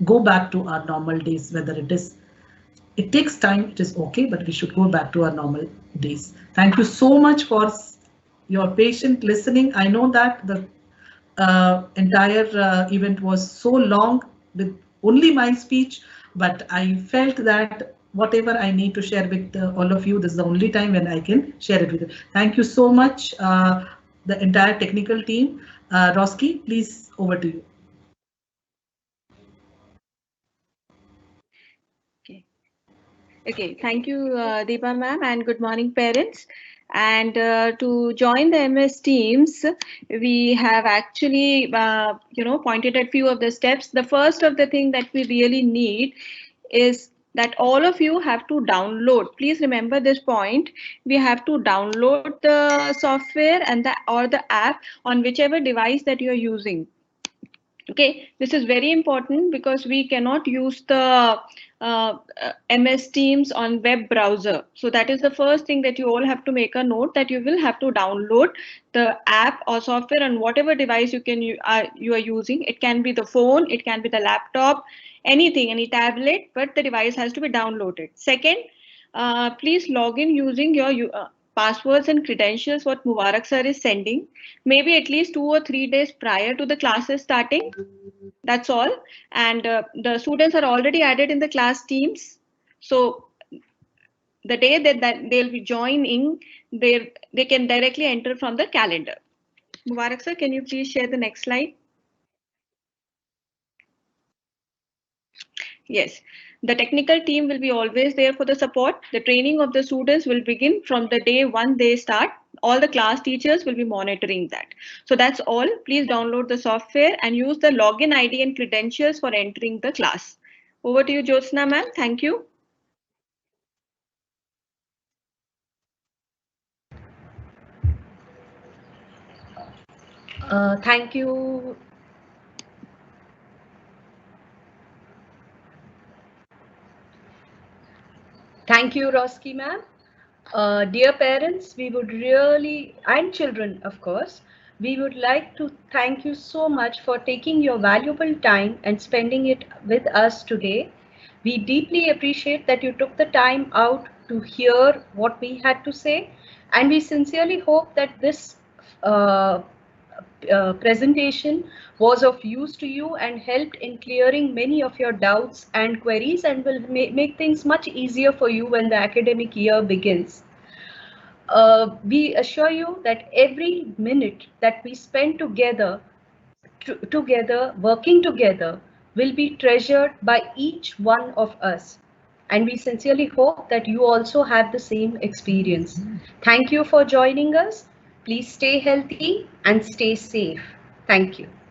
go back to our normal days. Whether it takes time, it is okay, but we should go back to our normal days. Thank you so much for your patient listening. I know that the entire event was so long with only my speech, but I felt that whatever I need to share with all of you, this is the only time when I can share it with you. Thank you so much, the entire technical team. Roski, please, over to you. Okay, thank you, Deepa ma'am, and good morning, parents. And to join the MS Teams, we have actually, pointed at few of the steps. The first of the thing that we really need is that all of you have to download. Please remember this point. We have to download the software and the app on whichever device that you are using. Okay, this is very important because we cannot use the MS Teams on web browser. So that is the first thing that you all have to make a note, that you will have to download the app or software on whatever device you are using. It can be the phone, it can be the laptop, anything, any tablet, but the device has to be downloaded. Second, please log in using your passwords and credentials what Mubarak sir is sending, maybe at least 2 or 3 days prior to the classes starting. That's all. And the students are already added in the class teams. So the day that they'll be joining, they can directly enter from the calendar. Mubarak sir, can you please share the next slide? Yes, the technical team will be always there for the support. The training of the students will begin from the day one they start. All the class teachers will be monitoring that. So that's all. Please download the software and use the login ID and credentials for entering the class. Over to you, Jyotsna ma'am. Thank you. Thank you. Thank you, Roski ma'am. Dear parents, we would really, and children, of course, we would like to thank you so much for taking your valuable time and spending it with us today. We deeply appreciate that you took the time out to hear what we had to say, and we sincerely hope that this presentation was of use to you and helped in clearing many of your doubts and queries, and will make things much easier for you when the academic year begins. We assure you that every minute that we spend together, working together, will be treasured by each one of us. And we sincerely hope that you also have the same experience. Thank you for joining us. Please stay healthy and stay safe. Thank you.